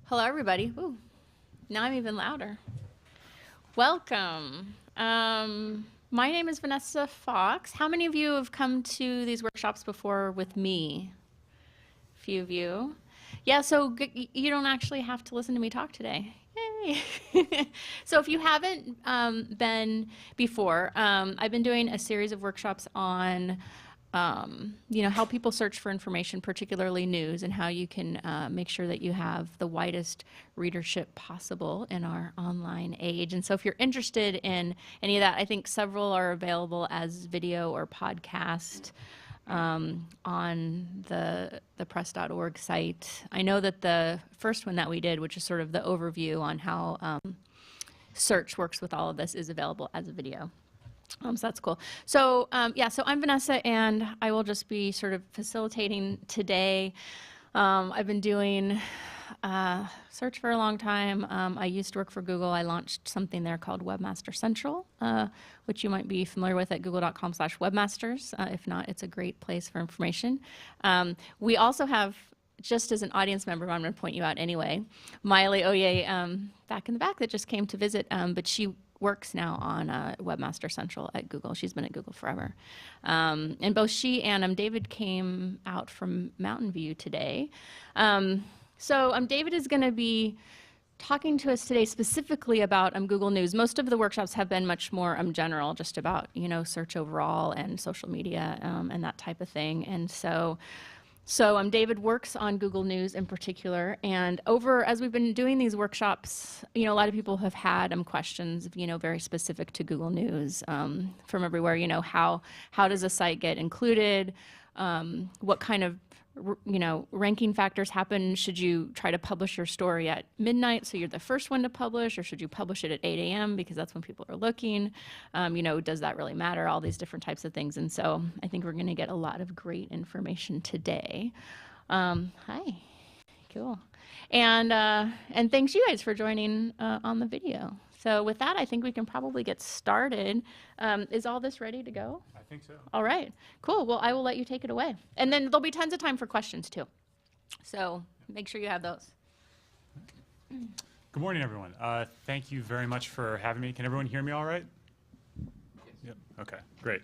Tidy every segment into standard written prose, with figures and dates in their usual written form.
Hello, everybody. Ooh, now I'm even louder. Welcome. My name is Vanessa Fox. How many of you have come to these workshops before with me? A few of you. Yeah, so you don't actually have to listen to me talk today. Yay! So if you haven't been before, I've been doing a series of workshops on how people search for information, particularly news, and how you can make sure that you have the widest readership possible in our online age. And so if you're interested in any of that, I think several are available as video or podcast on the press.org site. I know that the first one that we did, which is sort of the overview on how search works with all of this, is available as a video. So that's cool. So so I'm Vanessa, and I will just be sort of facilitating today. I've been doing search for a long time. I used to work for Google. I launched something there called Webmaster Central, which you might be familiar with at google.com/webmasters. If not, it's a great place for information. We also have, just as an audience member, I'm going to point you out anyway, Miley Oye back in the back that just came to visit, but she works now on Webmaster Central at Google. She's been at Google forever. And both she and David came out from Mountain View today. So David is going to be talking to us today specifically about Google News. Most of the workshops have been much more general, just about search overall and social media and that type of thing. And so David works on Google News in particular, and as we've been doing these workshops, a lot of people have had questions, very specific to Google News from everywhere. How does a site get included? What kind of ranking factors happen? Should you try to publish your story at midnight so you're the first one to publish, or should you publish it at 8 a.m. because that's when people are looking? Does that really matter? All these different types of things. And so I think we're going to get a lot of great information today. Hi. Cool. And thanks you guys for joining on the video. So with that, I think we can probably get started. Is all this ready to go? I think so. All right, cool. Well, I will let you take it away. And then there'll be tons of time for questions too. So make sure you have those. Good morning, everyone. Thank you very much for having me. Can everyone hear me all right? Yes. Yep. Okay, great.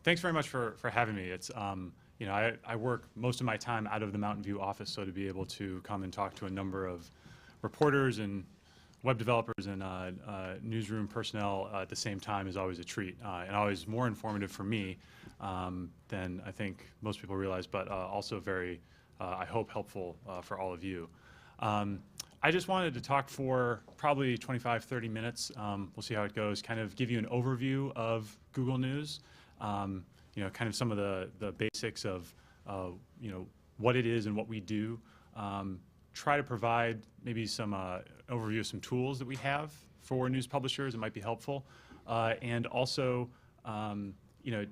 Thanks very much for having me. It's, I work most of my time out of the Mountain View office, so to be able to come and talk to a number of reporters and web developers and newsroom personnel at the same time is always a treat, and always more informative for me than I think most people realize, but also very, I hope, helpful for all of you. I just wanted to talk for probably 25, 30 minutes. We'll see how it goes, kind of give you an overview of Google News, kind of some of the basics of, what it is and what we do. Try to provide maybe some overview of some tools that we have for news publishers that might be helpful, and also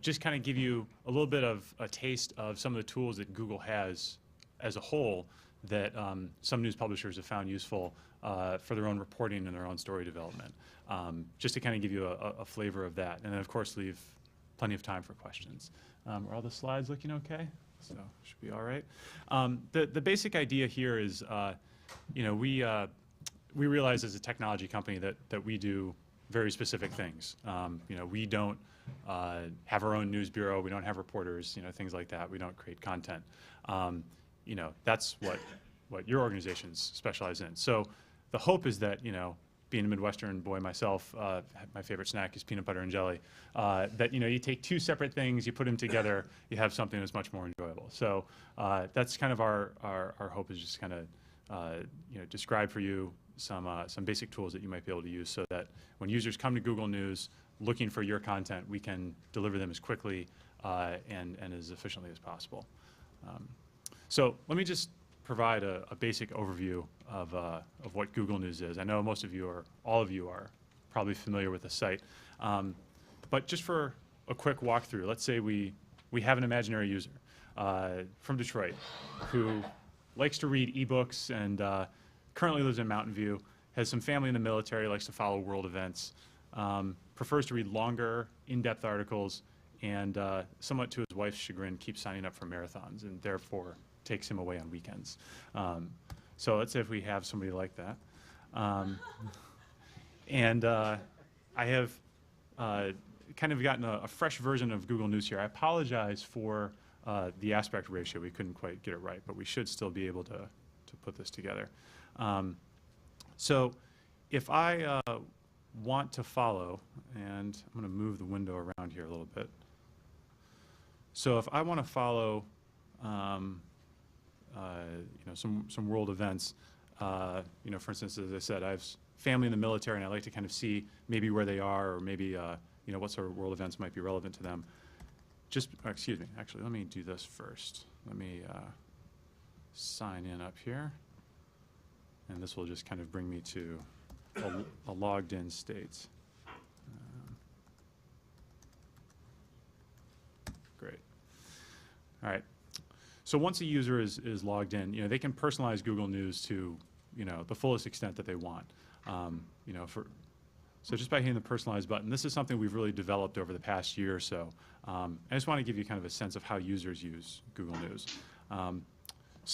just kind of give you a little bit of a taste of some of the tools that Google has as a whole that some news publishers have found useful for their own reporting and their own story development, just to kind of give you a flavor of that, and then of course leave plenty of time for questions. Are all the slides looking okay? So should be all right. The basic idea here is, we realize as a technology company that we do very specific things. We don't have our own news bureau. We don't have reporters. Things like that. We don't create content. That's what your organizations specialize in. So the hope is that being a Midwestern boy myself, my favorite snack is peanut butter and jelly, that you take two separate things, you put them together, you have something that's much more enjoyable. So that's kind of our hope, is just kind of describe for you some basic tools that you might be able to use, so that when users come to Google News looking for your content, we can deliver them as quickly and as efficiently as possible. So let me just provide a basic overview of what Google News is. I know most of you, or all of you, are probably familiar with the site. But just for a quick walkthrough, let's say we have an imaginary user from Detroit who likes to read ebooks and currently lives in Mountain View, has some family in the military, likes to follow world events, prefers to read longer, in-depth articles, and somewhat to his wife's chagrin, keeps signing up for marathons and therefore takes him away on weekends. So let's say if we have somebody like that. And I have kind of gotten a fresh version of Google News here. I apologize for the aspect ratio. We couldn't quite get it right, but we should still be able to put this together. So if I want to follow, and I'm going to move the window around here a little bit. So if I want to follow some world events, for instance, as I said, I have family in the military, and I like to kind of see maybe where they are, or maybe what sort of world events might be relevant to them. Excuse me, actually, let me do this first. Let me sign in up here, and this will just kind of bring me to a logged in state. Great. All right. So once a user is logged in, they can personalize Google News to, the fullest extent that they want. So just by hitting the personalize button, this is something we've really developed over the past year or so. I just want to give you kind of a sense of how users use Google News. Let's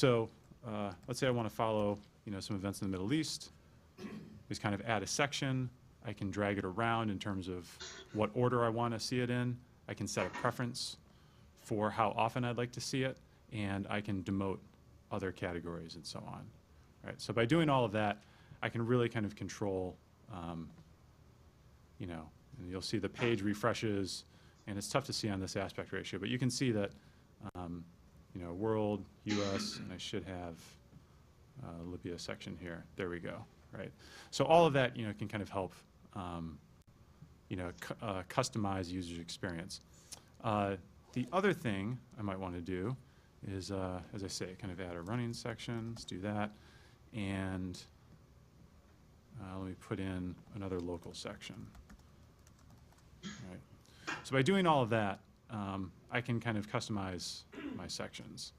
say I want to follow, some events in the Middle East. Just kind of add a section. I can drag it around in terms of what order I want to see it in. I can set a preference for how often I'd like to see it, and I can demote other categories and so on. Right? So by doing all of that, I can really kind of control, and you'll see the page refreshes, and it's tough to see on this aspect ratio, but you can see that, world, US, and I should have Libya section here. There we go, right? So all of that, can kind of help, customize user experience. The other thing I might want to do is, as I say, kind of add a running section. Let's do that. And let me put in another local section. All right. So by doing all of that, I can kind of customize my sections.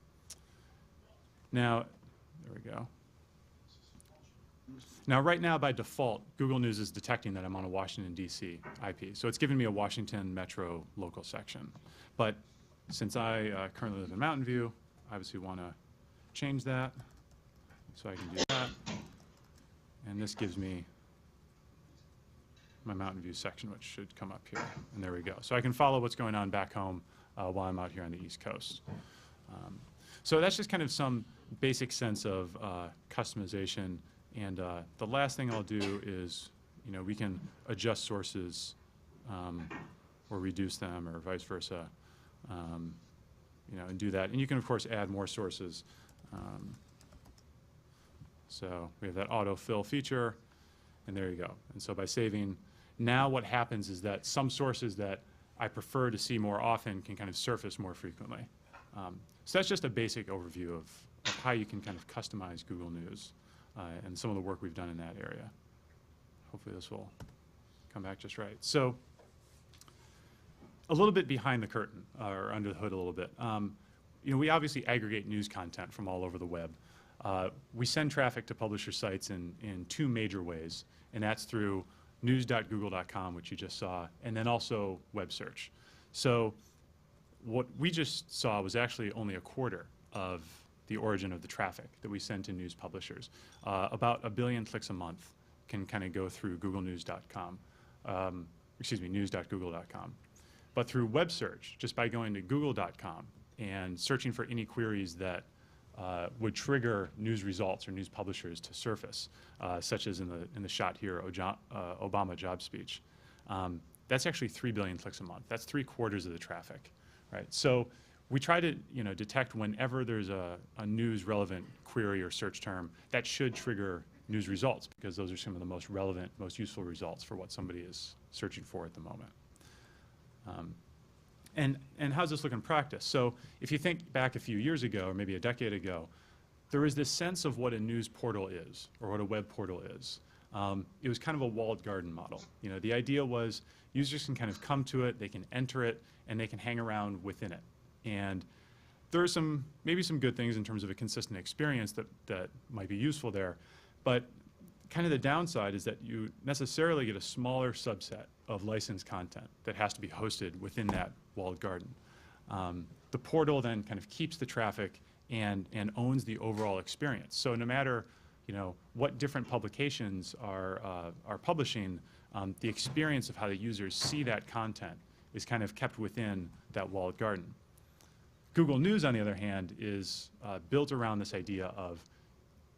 Now, there we go. Now, right now, by default, Google News is detecting that I'm on a Washington, D.C. IP. So it's giving me a Washington Metro local section. But since I currently live in Mountain View, I obviously want to change that. So I can do that. And this gives me my Mountain View section, which should come up here. And there we go. So I can follow what's going on back home while I'm out here on the East Coast. So that's just kind of some basic sense of customization. And the last thing I'll do is, we can adjust sources or reduce them or vice versa, and do that. And you can, of course, add more sources. So we have that autofill feature, and there you go. And so by saving, now what happens is that some sources that I prefer to see more often can kind of surface more frequently. So that's just a basic overview of how you can kind of customize Google News and some of the work we've done in that area. Hopefully this will come back just right. So a little bit behind the curtain, or under the hood a little bit. We obviously aggregate news content from all over the web. We send traffic to publisher sites in two major ways, and that's through news.google.com, which you just saw, and then also web search. So what we just saw was actually only a quarter of the origin of the traffic that we send to news publishers. About 1 billion clicks a month can kind of go through googlenews.com, news.google.com. But through web search, just by going to google.com and searching for any queries that would trigger news results or news publishers to surface, such as in the shot here, Obama job speech. That's actually 3 billion clicks a month. That's 3/4 of the traffic, right? So we try to detect whenever there's a news relevant query or search term that should trigger news results, because those are some of the most relevant, most useful results for what somebody is searching for at the moment. And how's this look in practice? So if you think back a few years ago, or maybe a decade ago, there was this sense of what a news portal is, or what a web portal is. It was kind of a walled garden model. The idea was users can kind of come to it, they can enter it, and they can hang around within it. And there are maybe some good things in terms of a consistent experience that might be useful there, but kind of the downside is that you necessarily get a smaller subset of licensed content that has to be hosted within that walled garden. The portal then kind of keeps the traffic and owns the overall experience. So no matter what different publications are publishing, the experience of how the users see that content is kind of kept within that walled garden. Google News, on the other hand, is built around this idea of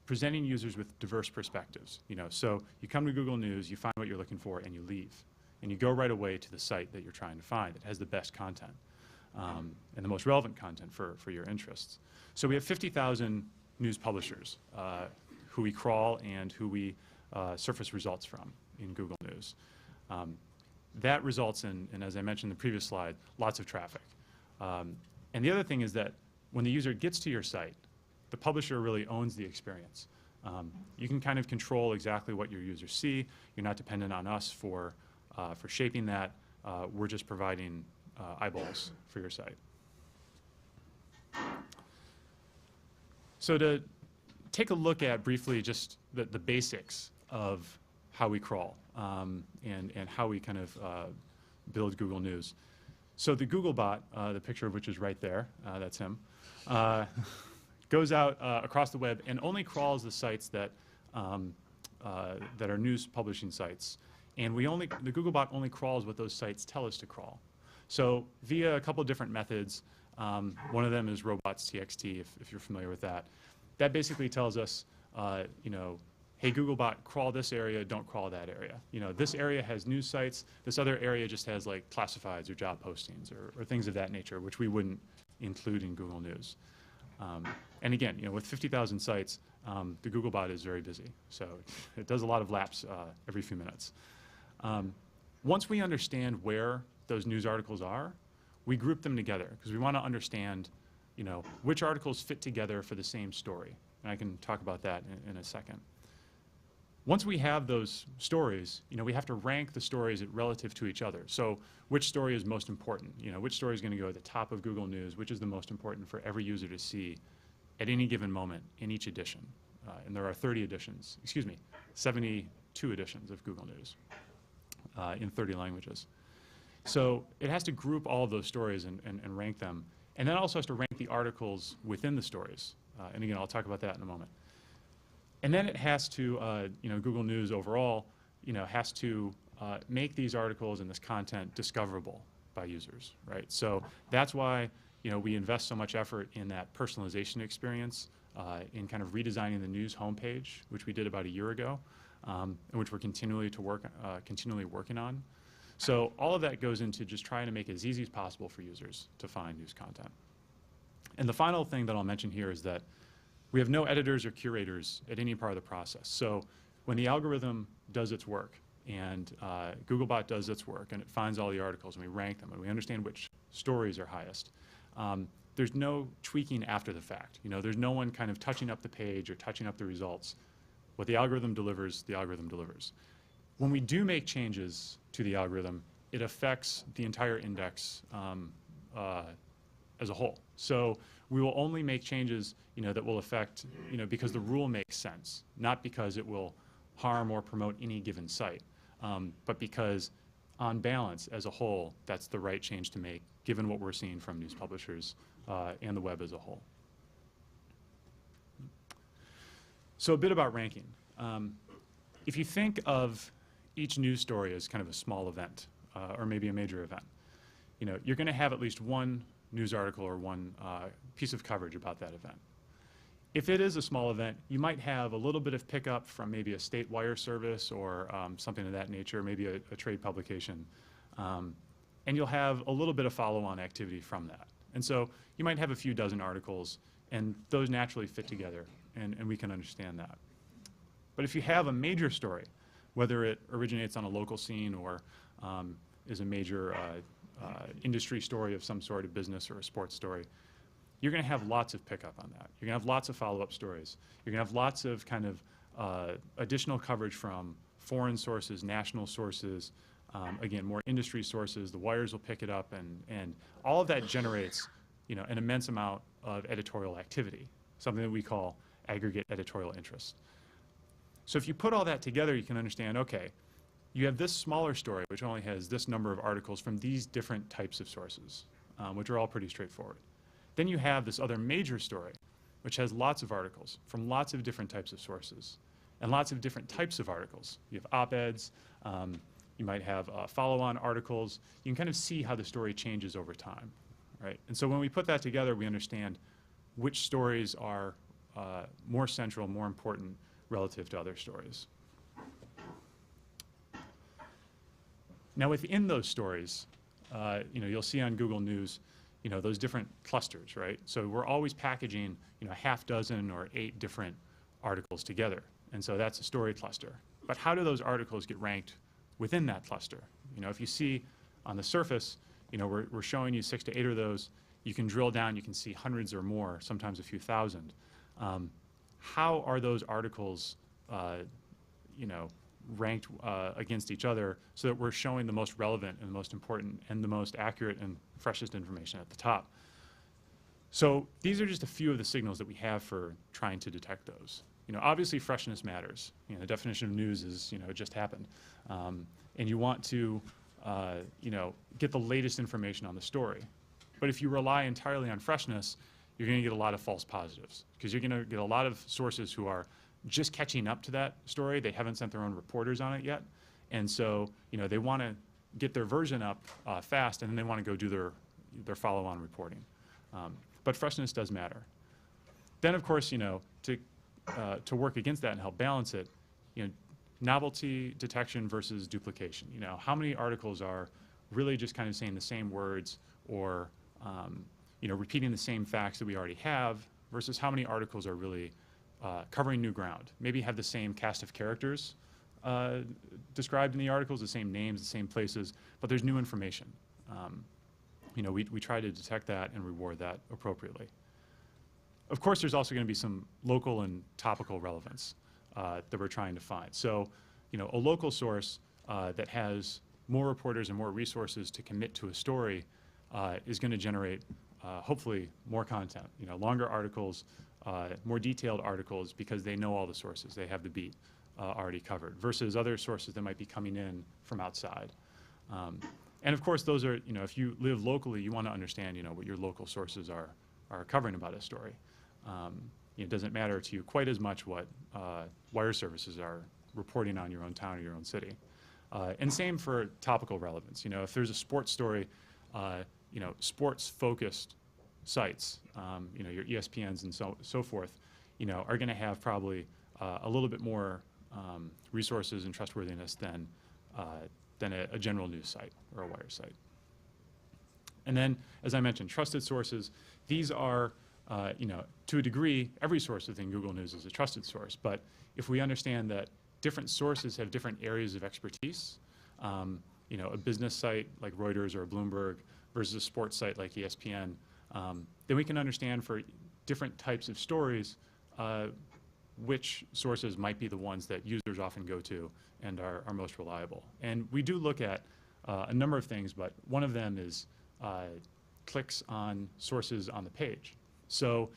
presenting users with diverse perspectives. So you come to Google News, you find what you're looking for, and you leave. And you go right away to the site that you're trying to find that has the best content and the most relevant content for your interests. So we have 50,000 news publishers who we crawl and who we surface results from in Google News. That results in, and as I mentioned in the previous slide, lots of traffic. And the other thing is that when the user gets to your site, the publisher really owns the experience. You can kind of control exactly what your users see. You're not dependent on us for shaping that. We're just providing eyeballs for your site. So to take a look at briefly just the basics of how we crawl and how we kind of build Google News. So the Googlebot, the picture of which is right there, that's him, goes out across the web and only crawls the sites that are news publishing sites. And the Googlebot only crawls what those sites tell us to crawl. So via a couple of different methods, one of them is robots.txt, if you're familiar with that. That basically tells us, hey, Googlebot, crawl this area, don't crawl that area. This area has news sites. This other area just has like classifieds or job postings or things of that nature, which we wouldn't include in Google News. And again, with 50,000 sites, the Googlebot is very busy. So it does a lot of laps every few minutes. Once we understand where those news articles are, we group them together because we want to understand, which articles fit together for the same story. And I can talk about that in a second. Once we have those stories, we have to rank the stories relative to each other. So which story is most important? Which story is going to go at the top of Google News? Which is the most important for every user to see at any given moment in each edition? And there are 72 editions of Google News in 30 languages. So it has to group all of those stories and rank them. And then it also has to rank the articles within the stories. And again, I'll talk about that in a moment. And then it has to, Google News overall, has to make these articles and this content discoverable by users, right? So that's why, we invest so much effort in that personalization experience, in kind of redesigning the news homepage, which we did about a year ago, and which we're continually working on. So all of that goes into just trying to make it as easy as possible for users to find news content. And the final thing that I'll mention here is that we have no editors or curators at any part of the process. So when the algorithm does its work and Googlebot does its work and it finds all the articles and we rank them and we understand which stories are highest, there's no tweaking after the fact. There's no one kind of touching up the page or touching up the results. What the algorithm delivers, the algorithm delivers. When we do make changes to the algorithm, it affects the entire index as a whole. So we will only make changes, that will affect, because the rule makes sense, not because it will harm or promote any given site, but because on balance, as a whole, that's the right change to make, given what we're seeing from news publishers and the web as a whole. So a bit about ranking. If you think of each news story as kind of a small event, or maybe a major event, you're going to have at least one news article or one piece of coverage about that event. If it is a small event, you might have a little bit of pickup from maybe a state wire service or something of that nature, maybe a trade publication. And you'll have a little bit of follow-on activity from that. And so you might have a few dozen articles, and those naturally fit together, and we can understand that. But if you have a major story, whether it originates on a local scene or is a major industry story of some sort, a business or a sports story, you're going to have lots of pickup on that. You're going to have lots of follow-up stories. You're going to have lots of kind of additional coverage from foreign sources, national sources, again, more industry sources. The wires will pick it up, and all of that generates, an immense amount of editorial activity, something that we call aggregate editorial interest. So if you put all that together, you can understand, okay, you have this smaller story, which only has this number of articles from these different types of sources, which are all pretty straightforward. Then you have this other major story, which has lots of articles from lots of different types of sources and lots of different types of articles. You have op-eds, you might have follow-on articles. You can kind of see how the story changes over time, right? And so when we put that together, we understand which stories are more central, more important relative to other stories. Now within those stories, you'll see on Google News, those different clusters, right? So we're always packaging, a half dozen or 8 different articles together. And so that's a story cluster. But how do those articles get ranked within that cluster? If you see on the surface, we're showing you 6 to 8 of those. You can drill down, you can see hundreds or more, sometimes a few thousand. How are those articles, ranked against each other so that we're showing the most relevant and the most important and the most accurate and freshest information at the top? So these are just a few of the signals that we have for trying to detect those. Obviously freshness matters. The definition of news is, it just happened. And you want to, get the latest information on the story. But if you rely entirely on freshness, you're going to get a lot of false positives because you're going to get a lot of sources who are just catching up to that story. They haven't sent their own reporters on it yet. And so, they want to get their version up fast, and then they want to go do their follow-on reporting. But freshness does matter. Then, of course, to work against that and help balance it, novelty detection versus duplication. How many articles are really just kind of saying the same words or, repeating the same facts that we already have versus how many articles are really covering new ground. Maybe have the same cast of characters described in the articles, the same names, the same places, but there's new information. We try to detect that and reward that appropriately. Of course, there's also going to be some local and topical relevance that we're trying to find. So, a local source that has more reporters and more resources to commit to a story is going to generate, hopefully, more content. Longer articles, more detailed articles because they know all the sources. They have the beat already covered versus other sources that might be coming in from outside. And of course, those are, if you live locally, you want to understand, what your local sources are covering about a story. It doesn't matter to you quite as much what wire services are reporting on your own town or your own city. And same for topical relevance. If there's a sports story, sports-focused sites, your ESPNs and so forth, are going to have probably a little bit more resources and trustworthiness than a general news site or a wire site. And then, as I mentioned, trusted sources. These are, to a degree, every source within Google News is a trusted source. But if we understand that different sources have different areas of expertise, a business site like Reuters or Bloomberg versus a sports site like ESPN, then we can understand for different types of stories which sources might be the ones that users often go to and are most reliable. And we do look at a number of things, but one of them is clicks on sources on the page. So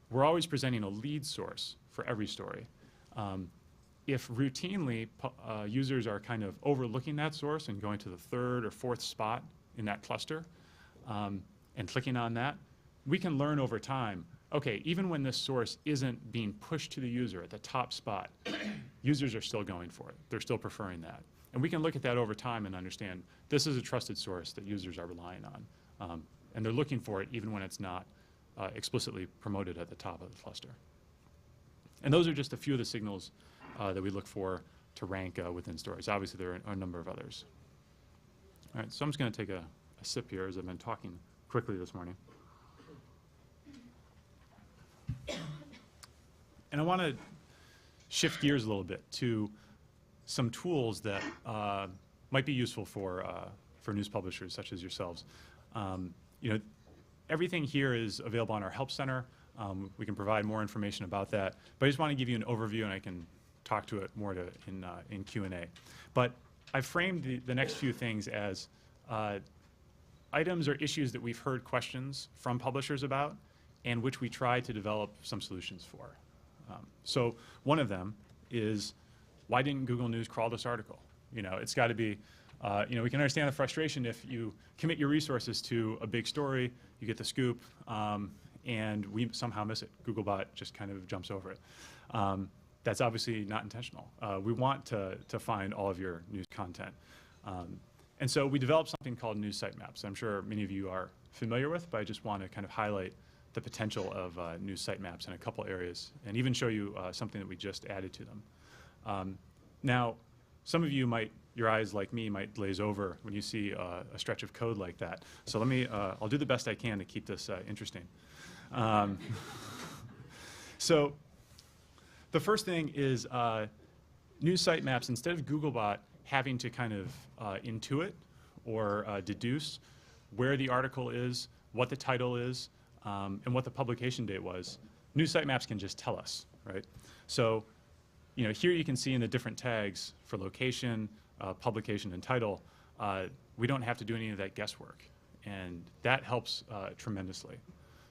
we're always presenting a lead source for every story. If routinely users are kind of overlooking that source and going to the 3rd or 4th spot in that cluster and clicking on that, we can learn over time, okay, even when this source isn't being pushed to the user at the top spot, users are still going for it. They're still preferring that. And we can look at that over time and understand this is a trusted source that users are relying on. And they're looking for it even when it's not explicitly promoted at the top of the cluster. And those are just a few of the signals that we look for to rank within stories. Obviously, there are a number of others. All right, so I'm just going to take a sip here as I've been talking quickly this morning. And I want to shift gears a little bit to some tools that might be useful for news publishers such as yourselves. Everything here is available on our Help Center. We can provide more information about that. But I just want to give you an overview, and I can talk to it more in Q&A. But I've framed the next few things as items or issues that we've heard questions from publishers about and which we try to develop some solutions for. So one of them is, why didn't Google News crawl this article? It's got to be, we can understand the frustration if you commit your resources to a big story, you get the scoop, and we somehow miss it. Googlebot just kind of jumps over it. That's obviously not intentional. We want to find all of your news content. And so we developed something called news sitemaps. I'm sure many of you are familiar with, but I just want to kind of highlight the potential of news sitemaps in a couple areas and even show you something that we just added to them. Now, some of you might, your eyes like me might glaze over when you see a stretch of code like that. So let me, I'll do the best I can to keep this interesting. So the first thing is news sitemaps. Instead of Googlebot having to kind of intuit or deduce where the article is, what the title is, and what the publication date was, news sitemaps can just tell us, right? So, you know, here you can see in the different tags for location, publication, and title, we don't have to do any of that guesswork, and that helps tremendously.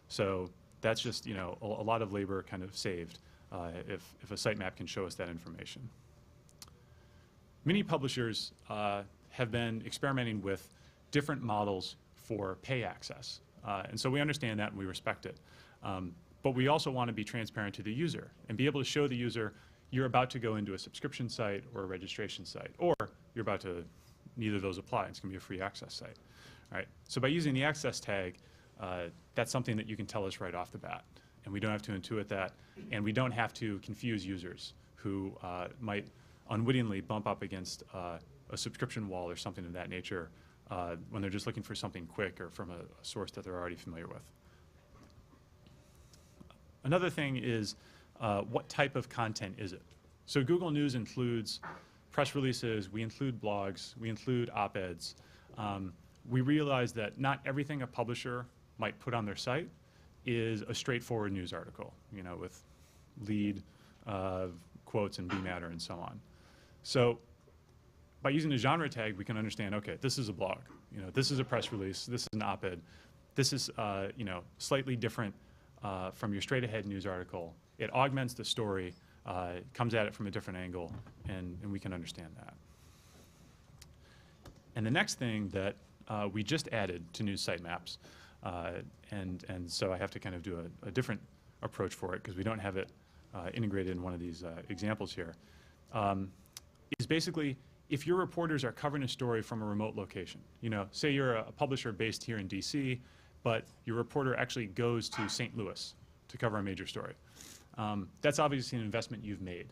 So that's just, you know, a lot of labor kind of saved if a sitemap can show us that information. Many publishers have been experimenting with different models for pay access. And so we understand that and we respect it. But we also want to be transparent to the user and be able to show the user you're about to go into a subscription site or a registration site, or you're about to, neither of those apply. It's going to be a free access site. All right? So by using the access tag, that's something that you can tell us right off the bat. And we don't have to intuit that. And we don't have to confuse users who might unwittingly bump up against a subscription wall or something of that nature when they're just looking for something quick or from a source that they're already familiar with. Another thing is what type of content is it? So Google News includes press releases, we include blogs, we include op-eds. We realize that not everything a publisher might put on their site is a straightforward news article, you know, with lead, quotes, and B-matter, and so on. So by using the genre tag, we can understand, okay, this is a blog, you know, this is a press release, this is an op-ed, this is, you know, slightly different from your straight-ahead news article. It augments the story, comes at it from a different angle, and we can understand that. And the next thing that we just added to news sitemaps, and so I have to kind of do a different approach for it because we don't have it integrated in one of these examples here, is basically if your reporters are covering a story from a remote location, you know, say you're a publisher based here in DC, but your reporter actually goes to St. Louis to cover a major story. That's obviously an investment you've made,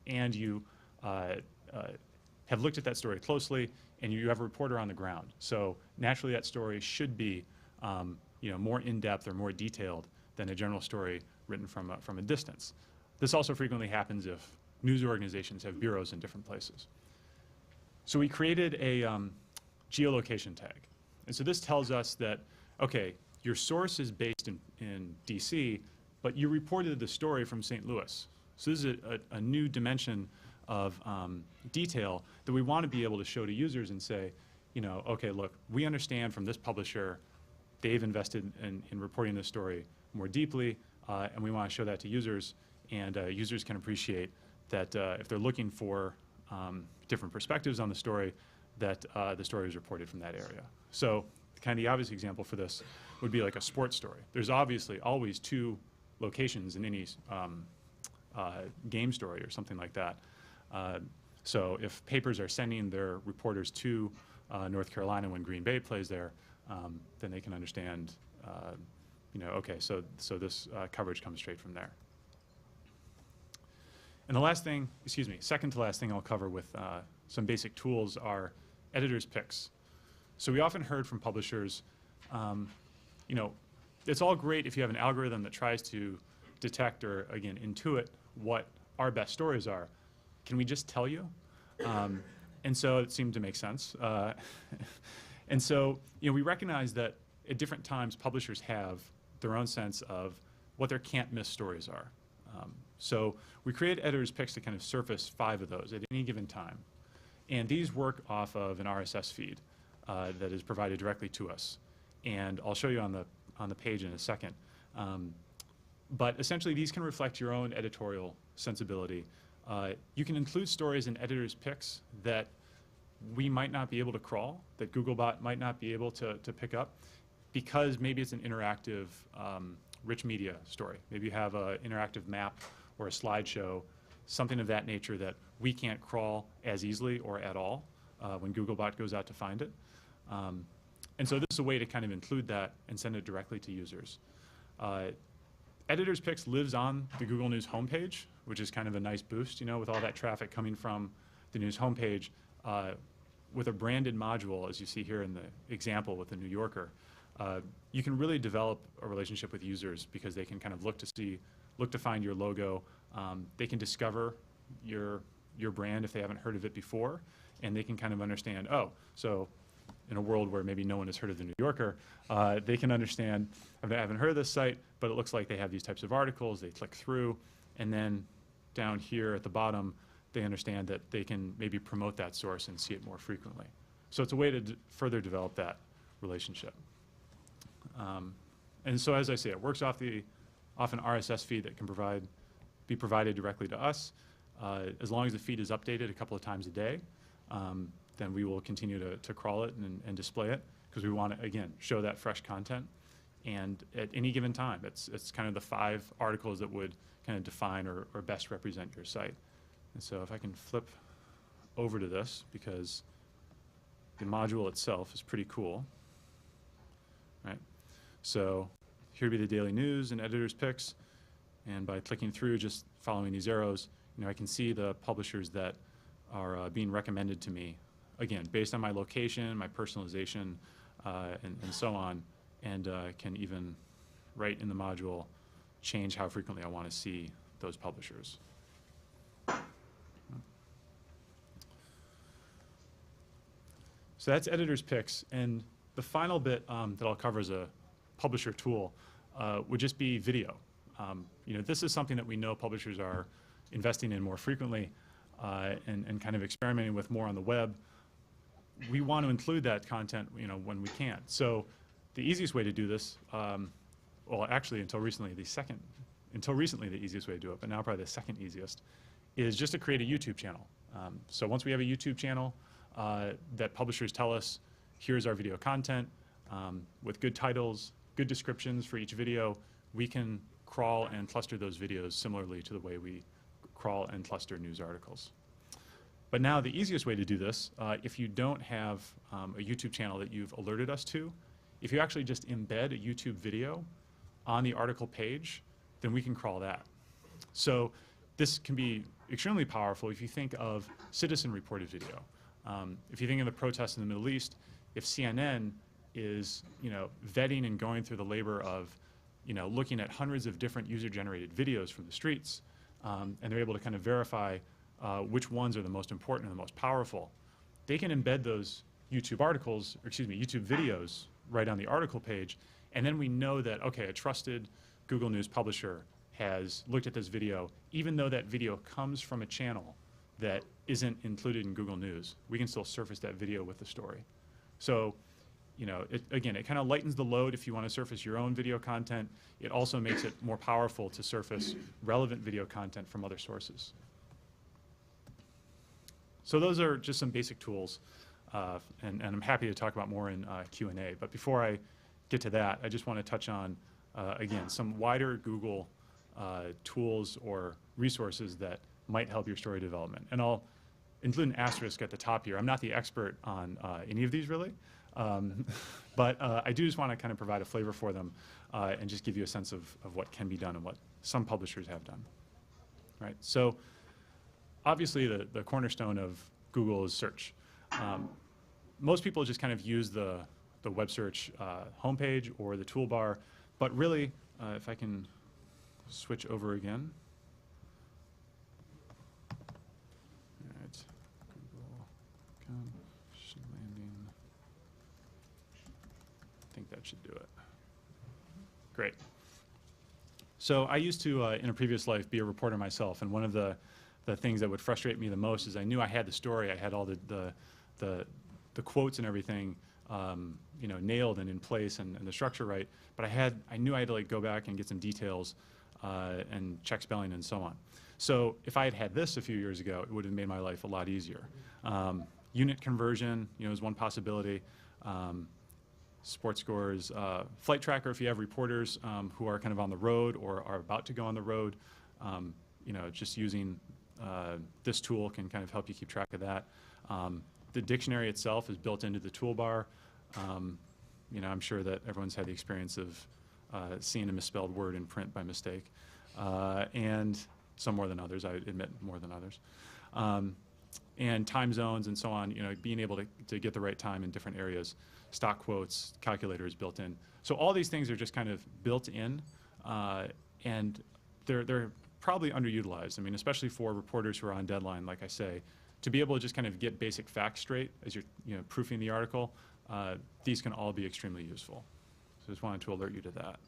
and you have looked at that story closely, and you have a reporter on the ground. So naturally, that story should be, you know, more in-depth or more detailed than a general story written from a distance. This also frequently happens if news organizations have bureaus in different places. So we created a geolocation tag, and so this tells us that, okay, your source is based in DC, but you reported the story from St. Louis. So this is a new dimension of detail that we want to be able to show to users and say, you know, okay, look, we understand from this publisher, they've invested in reporting this story more deeply, and we want to show that to users, and users can appreciate that if they're looking for different perspectives on the story, that the story was reported from that area. So kind of the obvious example for this would be like a sports story. There's obviously always two locations in any game story or something like that. So if papers are sending their reporters to North Carolina when Green Bay plays there, then they can understand, you know, okay, so this coverage comes straight from there. And the last thing, excuse me, second to last thing I'll cover with some basic tools are editor's picks. So we often heard from publishers, you know, it's all great if you have an algorithm that tries to detect or, again, intuit what our best stories are. Can we just tell you? And so it seemed to make sense. And so, you know, we recognize that at different times publishers have their own sense of what their can't-miss stories are. So we created editor's picks to kind of surface 5 of those at any given time. And these work off of an RSS feed that is provided directly to us. And I'll show you on the page in a second. But essentially, these can reflect your own editorial sensibility. You can include stories in editor's picks that we might not be able to crawl, that Googlebot might not be able to pick up, because maybe it's an interactive, rich media story. Maybe you have an interactive map or a slideshow, something of that nature that we can't crawl as easily or at all when Googlebot goes out to find it. And so this is a way to kind of include that and send it directly to users. Editor's Picks lives on the Google News homepage, which is kind of a nice boost, with all that traffic coming from the news homepage. With a branded module, as you see here in the example with the New Yorker, you can really develop a relationship with users because they can kind of look to find your logo. They can discover your brand if they haven't heard of it before, and they can kind of understand, oh, so in a world where maybe no one has heard of the New Yorker, they can understand, I haven't heard of this site, but it looks like they have these types of articles. They click through, and then down here at the bottom, they understand that they can maybe promote that source and see it more frequently. So it's a way to further develop that relationship. And so as I say, it works off an RSS feed that can be provided directly to us. As long as the feed is updated a couple of times a day, then we will continue to crawl it and display it, because we want to, again, show that fresh content. And at any given time, it's kind of the 5 articles that would kind of define or best represent your site. And so if I can flip over to this, because the module itself is pretty cool, right? So here would be the daily news and editor's picks. And by clicking through, just following these arrows, I can see the publishers that are being recommended to me, again, based on my location, my personalization, and so on, and can even, right in the module, change how frequently I want to see those publishers. So that's editor's picks, and the final bit that I'll cover as a publisher tool would just be video. This is something that we know publishers are investing in more frequently and kind of experimenting with more on the web. We want to include that content, when we can. So the easiest way to do this, well, actually, until recently the easiest way to do it, but now probably the second easiest, is just to create a YouTube channel. So once we have a YouTube channel that publishers tell us, here's our video content with good titles, good descriptions for each video, we can crawl and cluster those videos similarly to the way we crawl and cluster news articles. But now the easiest way to do this, if you don't have a YouTube channel that you've alerted us to, if you actually just embed a YouTube video on the article page, then we can crawl that. So this can be extremely powerful if you think of citizen-reported video. If you think of the protests in the Middle East, if CNN is vetting and going through the labor of looking at hundreds of different user-generated videos from the streets, and they're able to kind of verify which ones are the most important and the most powerful, they can embed those YouTube videos right on the article page, and then we know that, okay, a trusted Google News publisher has looked at this video, even though that video comes from a channel that isn't included in Google News, we can still surface that video with the story. So, again, it kind of lightens the load if you want to surface your own video content. It also makes it more powerful to surface relevant video content from other sources. So those are just some basic tools, and I'm happy to talk about more in Q&A. But before I get to that, I just want to touch on, again, some wider Google tools or resources that might help your story development. And I'll include an asterisk at the top here. I'm not the expert on any of these, really. But I do just want to kind of provide a flavor for them and just give you a sense of what can be done and what some publishers have done. Right? So obviously, the cornerstone of Google is search. Most people just kind of use the web search homepage or the toolbar, but really, if I can switch over again. All right, Google landing. I think that should do it. Great. So I used to, in a previous life, be a reporter myself, and one of the things that would frustrate me the most is I knew I had the story, I had all the quotes and everything, nailed and in place and the structure right, but I knew I had to go back and get some details and check spelling and so on. So if I had had this a few years ago, it would have made my life a lot easier. Unit conversion, is one possibility. sports scores, flight tracker if you have reporters who are kind of on the road or are about to go on the road. Just using this tool can kind of help you keep track of that. The dictionary itself is built into the toolbar. I'm sure that everyone's had the experience of seeing a misspelled word in print by mistake, and some more than others, I admit more than others. And time zones and so on, being able to get the right time in different areas. Stock quotes, calculators built in. So all these things are just kind of built in, and they're probably underutilized. I mean, especially for reporters who are on deadline, like I say, to be able to just kind of get basic facts straight as you're proofing the article, these can all be extremely useful. So just wanted to alert you to that.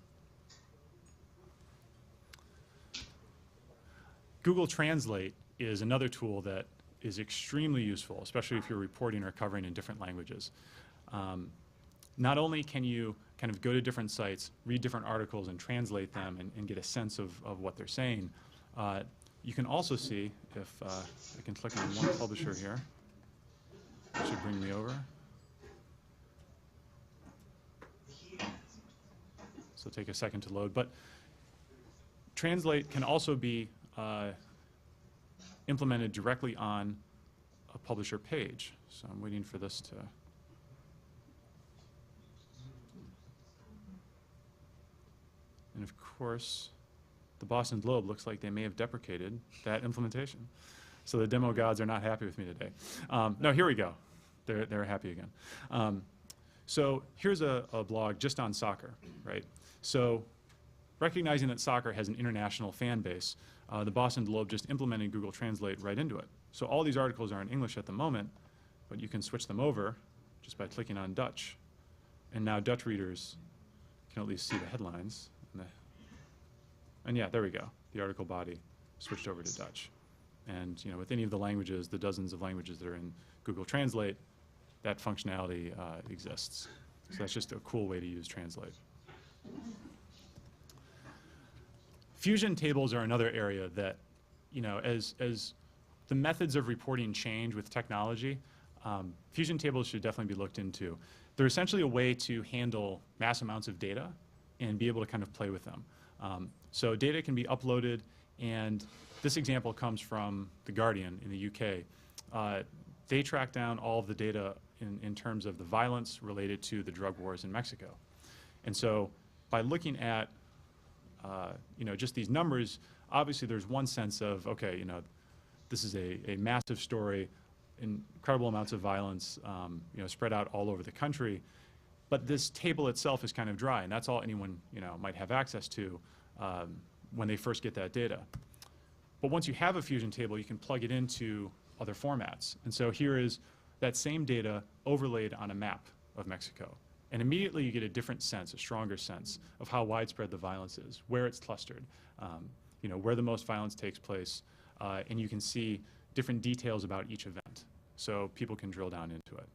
Google Translate is another tool that is extremely useful, especially if you're reporting or covering in different languages. Not only can you kind of go to different sites, read different articles and translate them and get a sense of what they're saying, you can also see, if I can click on one publisher here, it should bring me over. So take a second to load. But Translate can also be implemented directly on a publisher page. So I'm waiting for this to... And of course, the Boston Globe looks like they may have deprecated that implementation. So the demo gods are not happy with me today. No, here we go. They're happy again. So here's a blog just on soccer, right? So recognizing that soccer has an international fan base, the Boston Globe just implemented Google Translate right into it. So all these articles are in English at the moment, but you can switch them over just by clicking on Dutch. And now Dutch readers can at least see the headlines. And yeah, there we go. The article body switched over to Dutch. And with any of the languages, the dozens of languages that are in Google Translate, that functionality exists. So that's just a cool way to use Translate. Fusion tables are another area that, as the methods of reporting change with technology, fusion tables should definitely be looked into. They're essentially a way to handle mass amounts of data and be able to kind of play with them. So data can be uploaded, and this example comes from The Guardian in the UK. They track down all of the data in terms of the violence related to the drug wars in Mexico. And so by looking at just these numbers, obviously there's one sense of, okay, this is a massive story, incredible amounts of violence, spread out all over the country. But this table itself is kind of dry, and that's all anyone might have access to when they first get that data. But once you have a fusion table, you can plug it into other formats. And so here is that same data overlaid on a map of Mexico. And immediately you get a different sense, a stronger sense of how widespread the violence is, where it's clustered, where the most violence takes place, and you can see different details about each event. So people can drill down into it.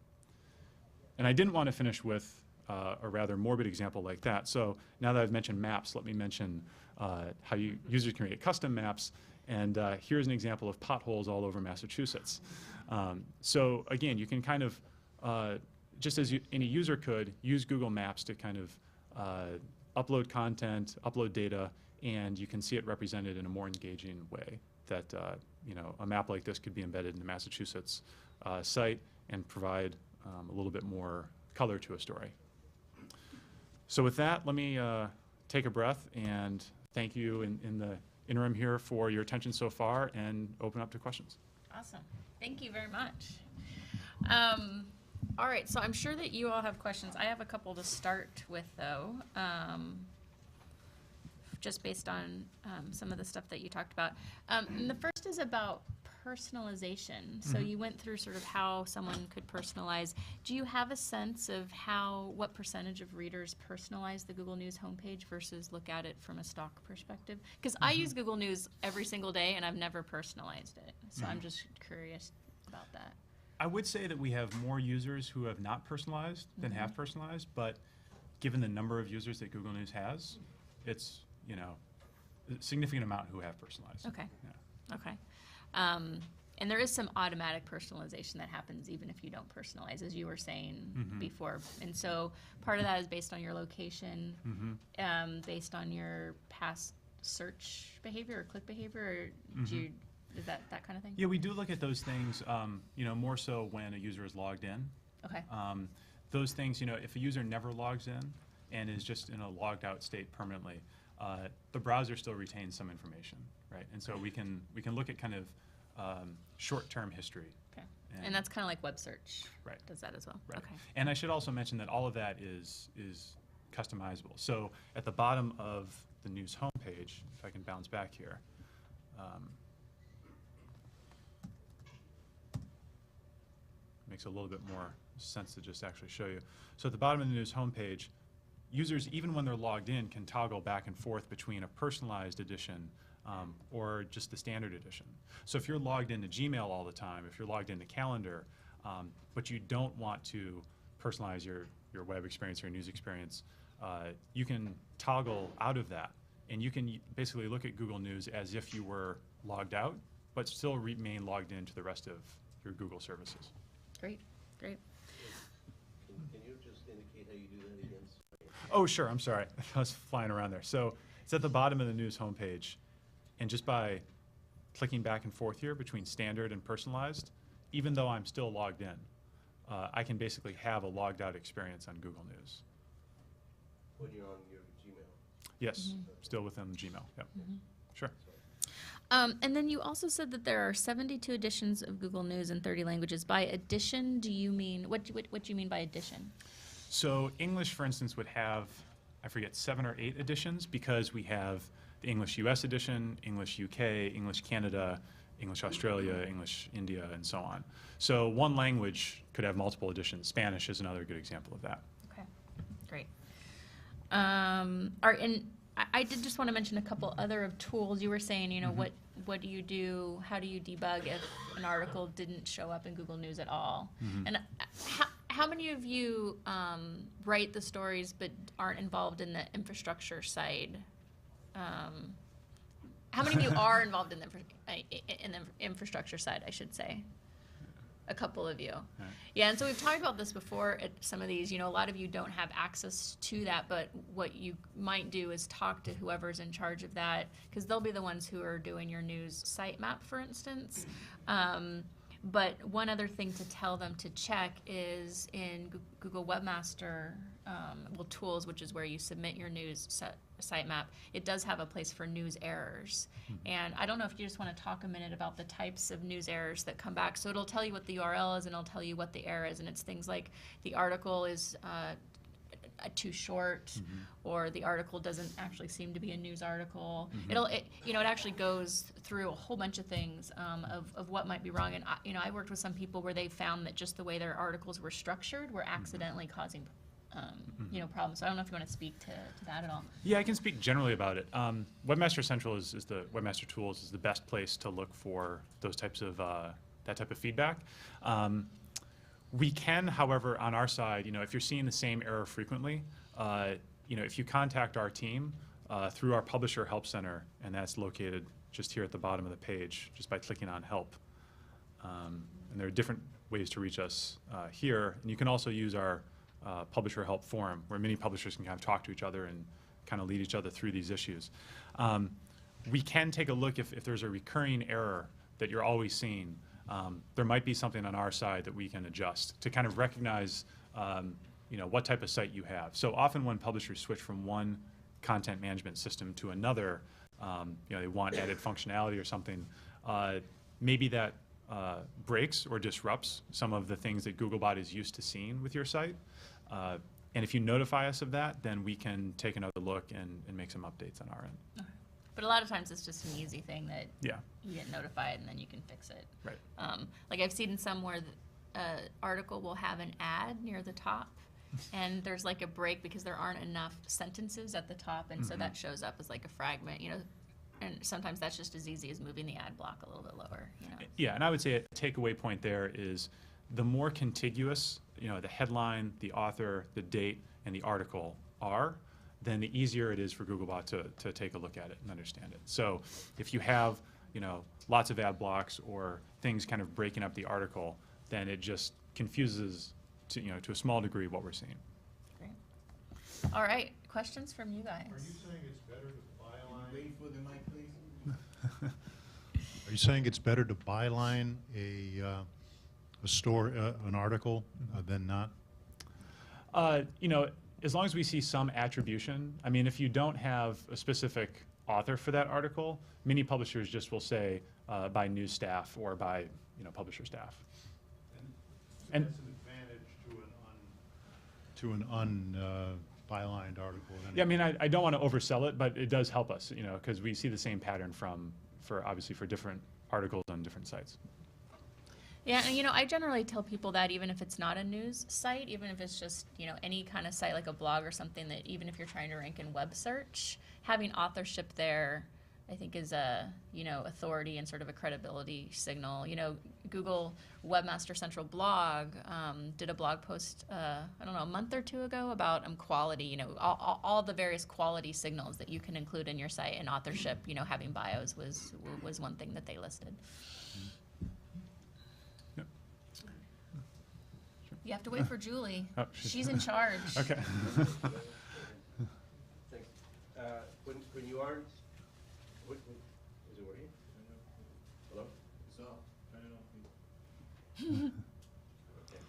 And I didn't want to finish with a rather morbid example like that. So now that I've mentioned maps, let me mention how users can create custom maps. And here's an example of potholes all over Massachusetts. So again, you can kind of, just as any user could, use Google Maps to kind of upload content, upload data, and you can see it represented in a more engaging way that a map like this could be embedded in the Massachusetts site and provide a little bit more color to a story. So with that, let me take a breath and thank you in the interim here for your attention so far and open up to questions. Awesome. Thank you very much. All right, so I'm sure that you all have questions. I have a couple to start with, though, just based on some of the stuff that you talked about. And the first is about personalization. So you went through sort of how someone could personalize. Do you have a sense of what percentage of readers personalize the Google News homepage versus look at it from a stock perspective? Because I use Google News every single day, and I've never personalized it. So I'm just curious about that. I would say that we have more users who have not personalized than have personalized, but given the number of users that Google News has, it's, a significant amount who have personalized. Okay. Yeah. Okay. And there is some automatic personalization that happens even if you don't personalize, as you were saying before. And so part of that is based on your location, based on your past search behavior or click behavior, or do you, is that kind of thing? Yeah, we do look at those things, more so when a user is logged in. Okay. Those things, if a user never logs in and is just in a logged out state permanently, the browser still retains some information, right? And so we can look at kind of short-term history. Okay. And that's kind of like web search. Right. Does that as well. Right. Okay. And I should also mention that all of that is customizable. So at the bottom of the news homepage, if I can bounce back here, makes a little bit more sense to just actually show you. So at the bottom of the news homepage, users, even when they're logged in, can toggle back and forth between a personalized edition or just the standard edition. So if you're logged into Gmail all the time, if you're logged into Calendar, but you don't want to personalize your web experience or news experience, you can toggle out of that. And you can basically look at Google News as if you were logged out, but still remain logged into the rest of your Google services. Great. Great. Can you just indicate how you do that again? Oh, sure. I'm sorry. I was flying around there. So it's at the bottom of the news homepage. And just by clicking back and forth here between standard and personalized, even though I'm still logged in, I can basically have a logged out experience on Google News. When you're on your Gmail? Yes, still within Gmail. Yep. Sure. And then you also said that there are 72 editions of Google News in 30 languages. By edition, do you mean, what do you mean by edition? So English, for instance, would have, I forget, 7 or 8 editions because we have the English US edition, English UK, English Canada, English Australia, English India, and so on. So one language could have multiple editions. Spanish is another good example of that. Okay, great. And I did just want to mention a couple other of tools. You were saying, what do you do? How do you debug if an article didn't show up in Google News at all? And how many of you write the stories but aren't involved in the infrastructure side? How many of you are involved in the infrastructure side, I should say? A couple of you. Right. Yeah, and so we've talked about this before at some of these. A lot of you don't have access to that, but what you might do is talk to whoever's in charge of that, because they'll be the ones who are doing your news sitemap, for instance. But one other thing to tell them to check is in Google Webmaster Tools, which is where you submit your news sitemap, it does have a place for news errors. And I don't know if you just want to talk a minute about the types of news errors that come back. So it'll tell you what the URL is and it'll tell you what the error is. And it's things like the article is too short, or the article doesn't actually seem to be a news article. It actually goes through a whole bunch of things of what might be wrong. And I worked with some people where they found that just the way their articles were structured were accidentally causing problems. So I don't know if you want to speak to that at all. Yeah, I can speak generally about it. Webmaster Central is the Webmaster Tools is the best place to look for those types of that type of feedback. We can, however, on our side, if you're seeing the same error frequently, if you contact our team through our Publisher Help Center, and that's located just here at the bottom of the page, just by clicking on Help. And there are different ways to reach us here. And you can also use our Publisher Help Forum, where many publishers can kind of talk to each other and kind of lead each other through these issues. We can take a look if there's a recurring error that you're always seeing. There might be something on our side that we can adjust to kind of recognize what type of site you have. So often when publishers switch from one content management system to another, they want added functionality or something, maybe that breaks or disrupts some of the things that Googlebot is used to seeing with your site. And if you notify us of that, then we can take another look and make some updates on our end. Okay. But a lot of times it's just an easy thing that Yeah. you get notified and then you can fix it. Right. Like I've seen some where the article will have an ad near the top and there's like a break because there aren't enough sentences at the top, and so that shows up as like a fragment, and sometimes that's just as easy as moving the ad block a little bit lower. Yeah, and I would say a takeaway point there is the more contiguous, the headline, the author, the date, and the article are, then the easier it is for Googlebot to take a look at it and understand it. So if you have, lots of ad blocks or things kind of breaking up the article, then it just confuses to a small degree what we're seeing. Great. All right, questions from you guys? Are you saying it's better to byline? Wait for the mic, please. Are you saying it's better to byline an article than not? As long as we see some attribution. I mean, if you don't have a specific author for that article, many publishers just will say by news staff or by publisher staff. And that's an advantage to an unbylined article. Yeah, I mean, I don't want to oversell it, but it does help us, because we see the same pattern obviously for different articles on different sites. Yeah, and I generally tell people that even if it's not a news site, even if it's just, any kind of site like a blog or something, that even if you're trying to rank in web search, having authorship there, I think is a, authority and sort of a credibility signal. Google Webmaster Central blog did a blog post, I don't know, a month or two ago about quality, all the various quality signals that you can include in your site, and authorship, having bios was one thing that they listed. You have to wait for Julie. Oh, She's in charge. Okay. Thanks. When you aren't, is it working? Hello? It's off. Turn it off, please. Okay.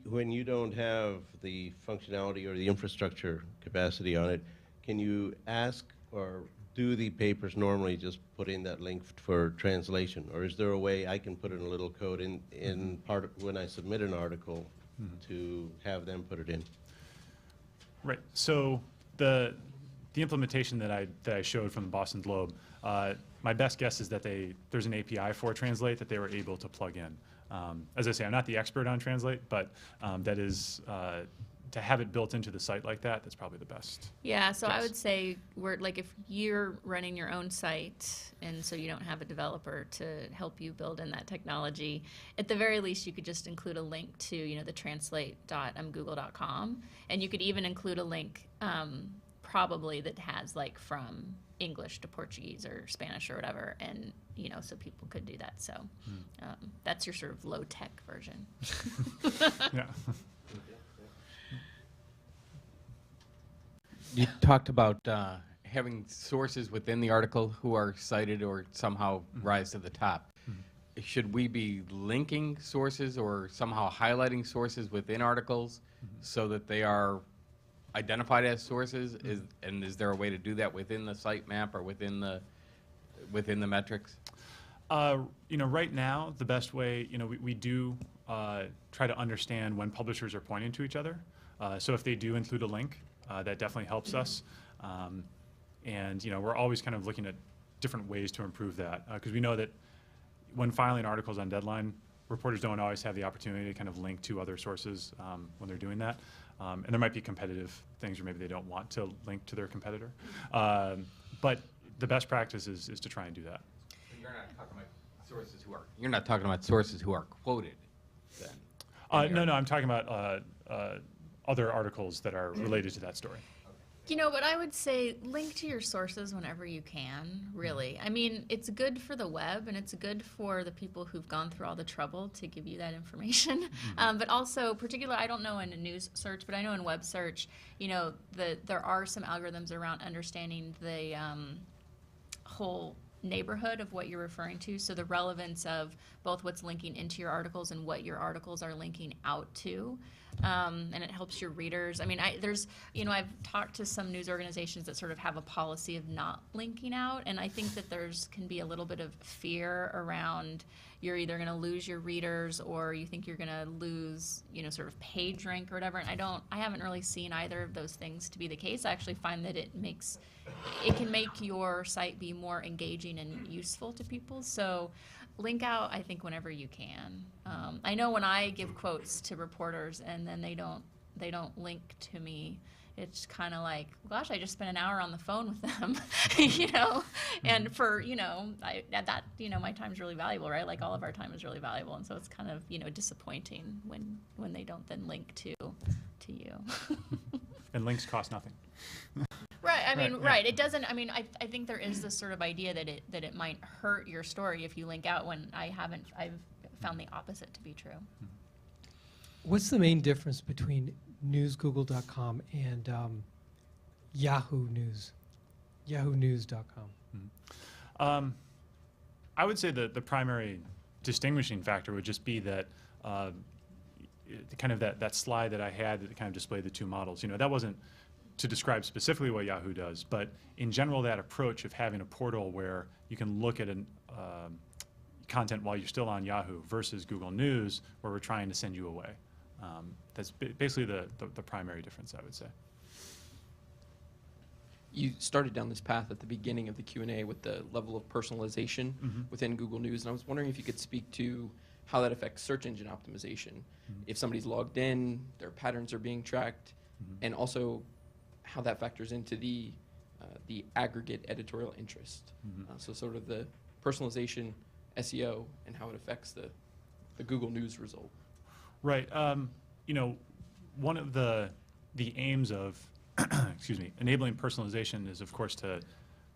When you don't have the functionality or the infrastructure capacity on it, can you ask or do the papers normally just put in that link for translation, or is there a way I can put in a little code in part of, when I submit an article to have them put it in? Right. So the implementation that I showed from the Boston Globe, my best guess is that there's an API for Translate that they were able to plug in. As I say, I'm not the expert on Translate, but that is to have it built into the site like that, that's probably the best. Yeah, so I guess. would say if you're running your own site and so you don't have a developer to help you build in that technology, at the very least you could just include a link to the translate.google.com, and you could even include a link probably that has from English to Portuguese or Spanish or whatever, and so people could do that. So that's your sort of low tech version. Yeah. You talked about having sources within the article who are cited or somehow rise to the top. Should we be linking sources or somehow highlighting sources within articles so that they are identified as sources? Is there a way to do that within the sitemap or within the metrics? Right now, the best way, we do try to understand when publishers are pointing to each other. So if they do include a link, that definitely helps us. And we're always kind of looking at different ways to improve that, because we know that when filing articles on deadline, reporters don't always have the opportunity to kind of link to other sources when they're doing that. And there might be competitive things, or maybe they don't want to link to their competitor. But the best practice is to try and do that. You're not talking about sources who are. You're not talking about sources who are quoted, then. No, I'm talking about other articles that are related to that story. But I would say link to your sources whenever you can, really. I mean, it's good for the web, and it's good for the people who've gone through all the trouble to give you that information. But also, particularly, I don't know in a news search, but I know in web search, there are some algorithms around understanding the whole neighborhood of what you're referring to, so the relevance of both what's linking into your articles and what your articles are linking out to, and it helps your readers. I mean, I've talked to some news organizations that sort of have a policy of not linking out, and I think that can be a little bit of fear around you're either going to lose your readers or you think you're going to lose, sort of page rank or whatever, and I haven't really seen either of those things to be the case. I actually find that it can make your site be more engaging and useful to people. So link out, I think, whenever you can. I know when I give quotes to reporters and then they don't link to me, it's kind of like, gosh, I just spent an hour on the phone with them, and for, my time's really valuable, right? Like all of our time is really valuable. And so it's kind of, disappointing when they don't then link to you. And links cost nothing. Right. I mean, Right, right. yeah. It doesn't. I mean, I think there is this sort of idea that it might hurt your story if you link out. When I've found the opposite to be true. What's the main difference between newsgoogle.com and Yahoo News, yahoonews.com? I would say that the primary distinguishing factor would just be that kind of that slide that I had that kind of displayed the two models. You know, that wasn't to describe specifically what Yahoo does, but in general, that approach of having a portal where you can look at content while you're still on Yahoo versus Google News, where we're trying to send you away. That's basically the primary difference, I would say. You started down this path at the beginning of the Q&A with the level of personalization within Google News, and I was wondering if you could speak to how that affects search engine optimization. If somebody's logged in, their patterns are being tracked, and also how that factors into the aggregate editorial interest. So sort of the personalization, SEO, and how it affects the Google News result. Right. You know, one of the aims of excuse me, enabling personalization is, of course, to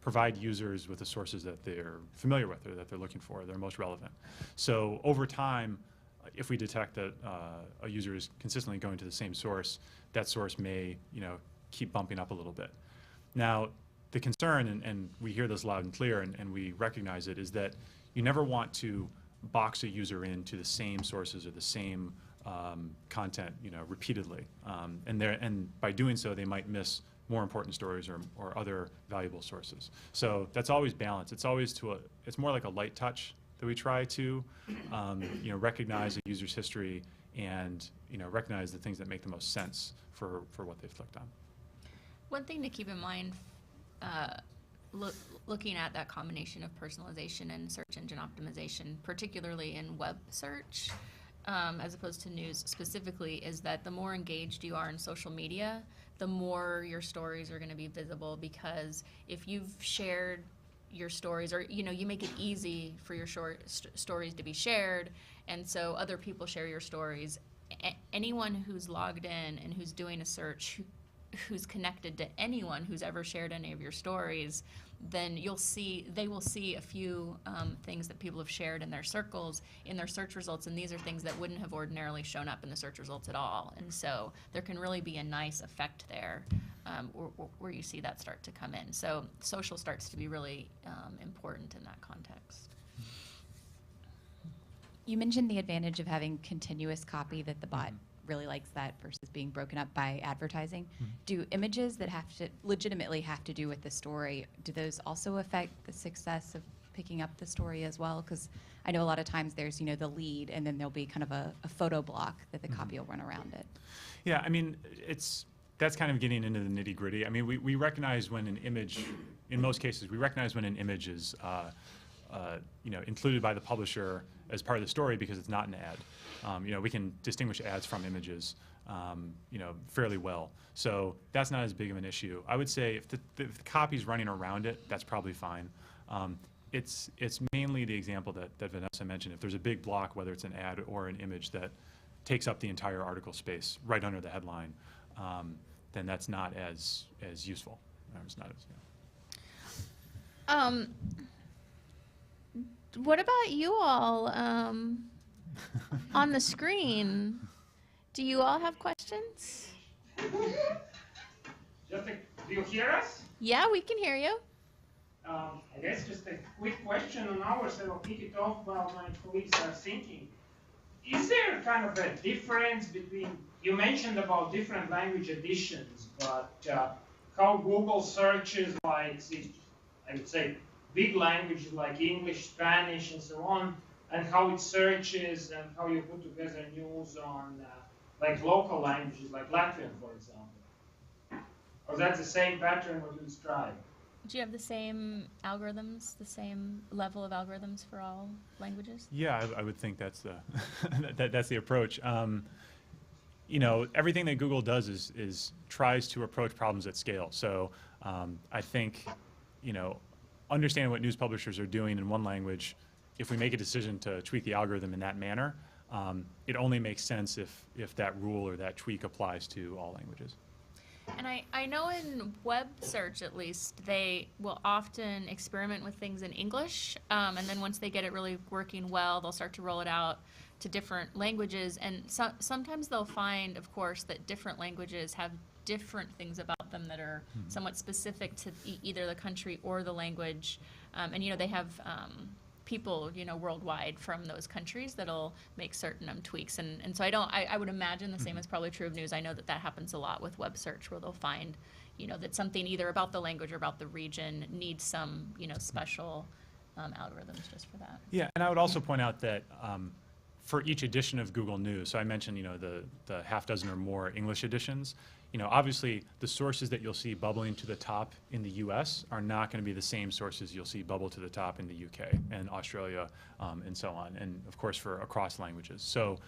provide users with the sources that they're familiar with or that they're looking for, they're most relevant. So over time, if we detect that a user is consistently going to the same source, that source may, you know, keep bumping up a little bit. Now, the concern, and we hear this loud and clear, and we recognize it, is that you never want to box a user into the same sources or the same content, you know, repeatedly, and by doing so, they might miss more important stories or other valuable sources. So that's always balanced. It's always it's more like a light touch that we try to, you know, recognize a user's history and, you know, recognize the things that make the most sense for what they've clicked on. One thing to keep in mind, looking at that combination of personalization and search engine optimization, particularly in web search, as opposed to news specifically, is that the more engaged you are in social media, the more your stories are going to be visible, because if you've shared your stories, or, you know, you make it easy for your stories to be shared, and so other people share your stories. Anyone who's logged in and who's doing a search, who's connected to anyone who's ever shared any of your stories, then they will see a few things that people have shared in their circles, in their search results, and these are things that wouldn't have ordinarily shown up in the search results at all. And so there can really be a nice effect there where you see that start to come in. So social starts to be really important in that context. You mentioned the advantage of having continuous copy, that the bot really likes that versus being broken up by advertising. Do images that legitimately have to do with the story, do those also affect the success of picking up the story as well? Because I know a lot of times there's, you know, the lead, and then there'll be kind of a photo block that the copy will run around it. Yeah, I mean, that's kind of getting into the nitty gritty. I mean, we recognize when an image, in most cases, we recognize when an image is you know, included by the publisher as part of the story because it's not an ad. You know, we can distinguish ads from images, you know, fairly well. So that's not as big of an issue. I would say if the copy's running around it, that's probably fine. It's mainly the example that Vanessa mentioned. If there's a big block, whether it's an ad or an image that takes up the entire article space right under the headline, then that's not as useful. It's not as, What about you all on the screen? Do you all have questions? Do you hear us? Yeah, we can hear you. I guess just a quick question on our side. I'll kick it off while my colleagues are thinking. Is there kind of a difference between, you mentioned about different language editions, but how Google searches, like, I would say, big languages like English, Spanish, and so on, and how it searches and how you put together news on like local languages like Latvian, for example? Or that's the same pattern what you described? Do you have the same algorithms, the same level of algorithms for all languages? yeah, I would think that's the that's the approach. You know, everything that Google does is tries to approach problems at scale. So I think, you know, understanding what news publishers are doing in one language, if we make a decision to tweak the algorithm in that manner, it only makes sense if that rule or that tweak applies to all languages. And I know in web search, at least, they will often experiment with things in English, and then once they get it really working well, they'll start to roll it out to different languages. And sometimes they'll find, of course, that different languages have different things about them that are somewhat specific to either the country or the language. And, you know, they have people, you know, worldwide from those countries that'll make certain tweaks. And so I would imagine the same is probably true of news. I know that that happens a lot with web search, where they'll find, you know, that something either about the language or about the region needs some, you know, special algorithms just for that. Yeah, and I would also point out that for each edition of Google News, so I mentioned, you know, the half dozen or more English editions, you know, obviously the sources that you'll see bubbling to the top in the US are not going to be the same sources you'll see bubble to the top in the UK and Australia and so on, and of course for across languages. So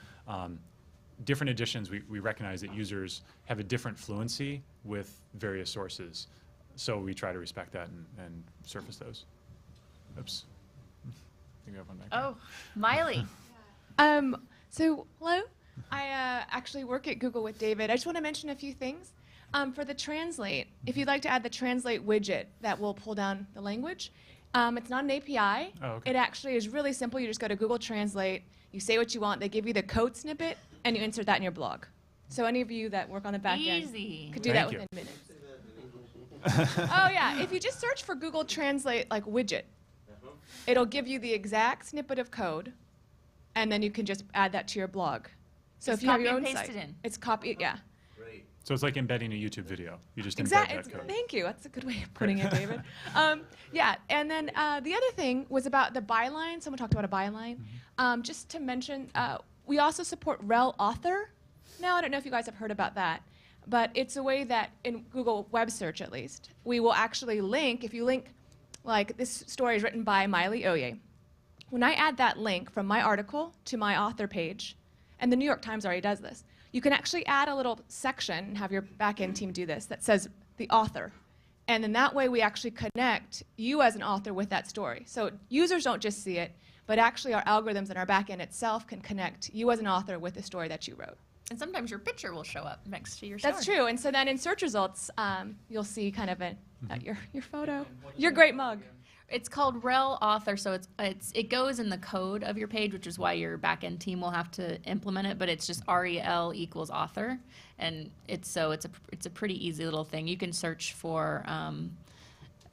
different editions, we recognize that users have a different fluency with various sources, so we try to respect that and surface those. Oops. I think we have one back there. Oh, Miley. So, hello. I actually work at Google with David. I just want to mention a few things. For the translate, if you'd like to add the translate widget that will pull down the language, it's not an API. Oh, okay. It actually is really simple. You just go to Google Translate, you say what you want, they give you the code snippet, and you insert that in your blog. So any of you that work on the back end Easy. could do Thank that you. within minutes. Oh yeah, if you just search for Google Translate like widget, it'll give you the exact snippet of code, and then you can just add that to your blog. So Just if you have copy your and own paste site, it in. it's copy, yeah. Great. So it's like embedding a YouTube video. You just embed Exactly. that code. Thank you. That's a good way of putting it, David. Yeah, and then the other thing was about the byline. Someone talked about a byline. Just to mention, we also support rel author. Now, I don't know if you guys have heard about that, but it's a way that in Google web search, at least, we will actually link, if you link, like this story is written by Miley Oye. When I add that link from my article to my author page, and the New York Times already does this, you can actually add a little section, and have your back-end team do this, that says the author. And then that way we actually connect you as an author with that story. So users don't just see it, but actually our algorithms and our back-end itself can connect you as an author with the story that you wrote. And sometimes your picture will show up next to your story. That's true. And so then in search results, you'll see kind of your photo, your great mug. It's called rel author, so it goes in the code of your page, which is why your back-end team will have to implement it. But it's just rel equals author, and it's a pretty easy little thing. You can search for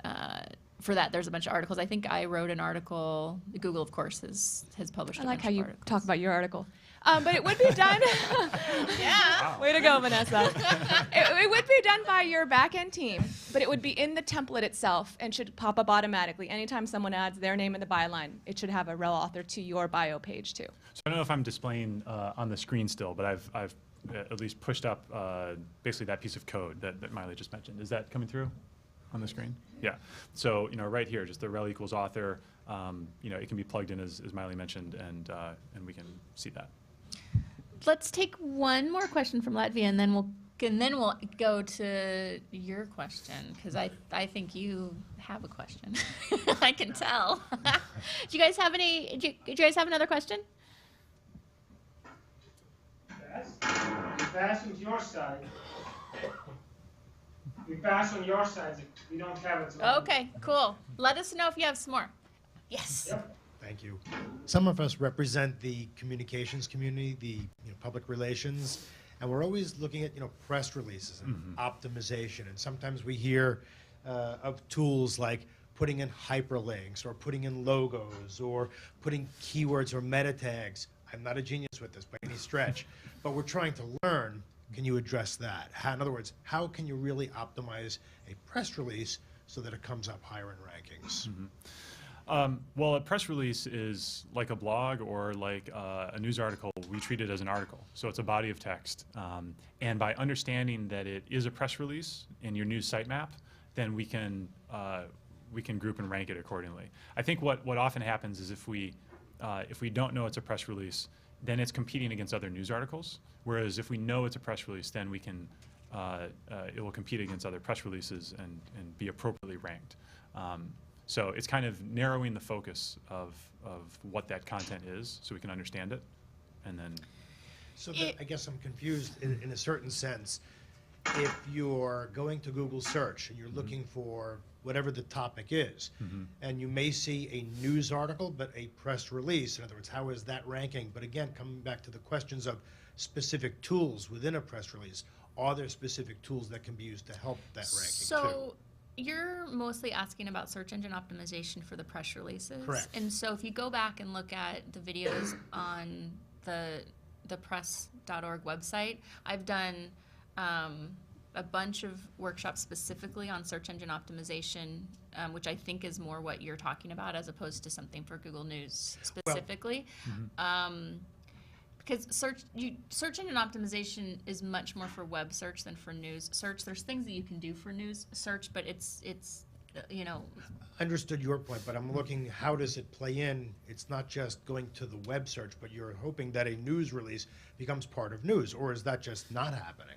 that. There's a bunch of articles. I think I wrote an article. Google, of course, has published. I a like bunch how of you articles. talk about your article. But it would be done. Yeah. Way to go, Vanessa. It would be done by your back-end team, but it would be in the template itself and should pop up automatically. Anytime someone adds their name in the byline, it should have a rel author to your bio page too. So I don't know if I'm displaying on the screen still, but I've at least pushed up basically that piece of code that Miley just mentioned. Is that coming through on the screen? Yeah. So, you know, right here, just the rel equals author, you know, it can be plugged in as Miley mentioned, and we can see that. Let's take one more question from Latvia, and then we'll go to your question, because I think you have a question. I can tell. Do you guys have another question? We pass on your side. We pass on your side. We don't have it. So Okay, cool. Let us know if you have some more. Yes. Yep. Thank you. Some of us represent the communications community, the public relations, and we're always looking at press releases and optimization. And sometimes we hear of tools like putting in hyperlinks or putting in logos or putting keywords or meta tags. I'm not a genius with this by any stretch, but we're trying to learn. Can you address that? In other words, how can you really optimize a press release so that it comes up higher in rankings? Well, a press release is like a blog or like a news article. We treat it as an article. So it's a body of text. And by understanding that it is a press release in your news sitemap, then we can group and rank it accordingly. I think what often happens is if we don't know it's a press release, then it's competing against other news articles. Whereas if we know it's a press release, then we can it will compete against other press releases and be appropriately ranked. So it's kind of narrowing the focus of what that content is so we can understand it, and then. So I guess I'm confused in a certain sense. if you're going to Google search and you're looking for whatever the topic is, and you may see a news article but a press release, in other words, how is that ranking? But again, coming back to the questions of specific tools within a press release, are there specific tools that can be used to help that ranking So you're mostly asking about search engine optimization for the press releases. Correct. And so if you go back and look at the videos on the press.org website, I've done a bunch of workshops specifically on search engine optimization, which I think is more what you're talking about as opposed to something for Google News specifically. Because search engine optimization is much more for web search than for news search. There's things that you can do for news search, but it's you know. Understood your point, but I'm looking, how does it play in? It's not just going to the web search, but you're hoping that a news release becomes part of news, or is that just not happening?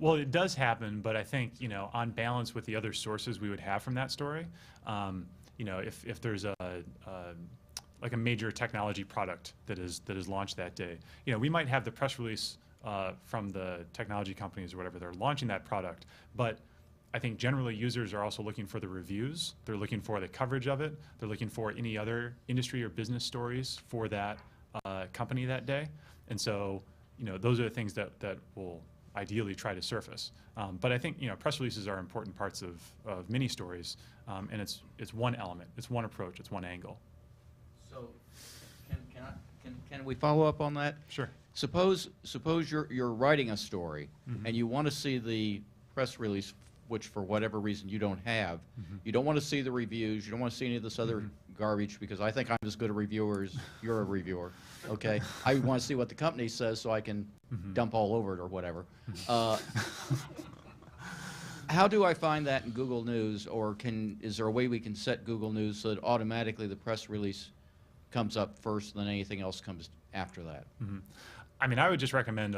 Well, it does happen, but I think, you know, on balance with the other sources we would have from that story, you know, if there's like a major technology product that is launched that day, you know, we might have the press release from the technology companies or whatever, they're launching that product, but I think generally users are also looking for the reviews, they're looking for the coverage of it, they're looking for any other industry or business stories for that company that day, and so, you know, those are the things that will ideally try to surface. But I think, you know, press releases are important parts of many stories, and it's one element, it's one approach, it's one angle. So, can we follow up on that? Sure. Suppose you're writing a story and you want to see the press release, which for whatever reason you don't have. You don't want to see the reviews. You don't want to see any of this other garbage, because I think I'm as good a reviewer as you're a reviewer. Okay, I want to see what the company says so I can dump all over it or whatever. How do I find that in Google News, or is there a way we can set Google News so that automatically the press release comes up first and then anything else comes after that? I mean, I would just recommend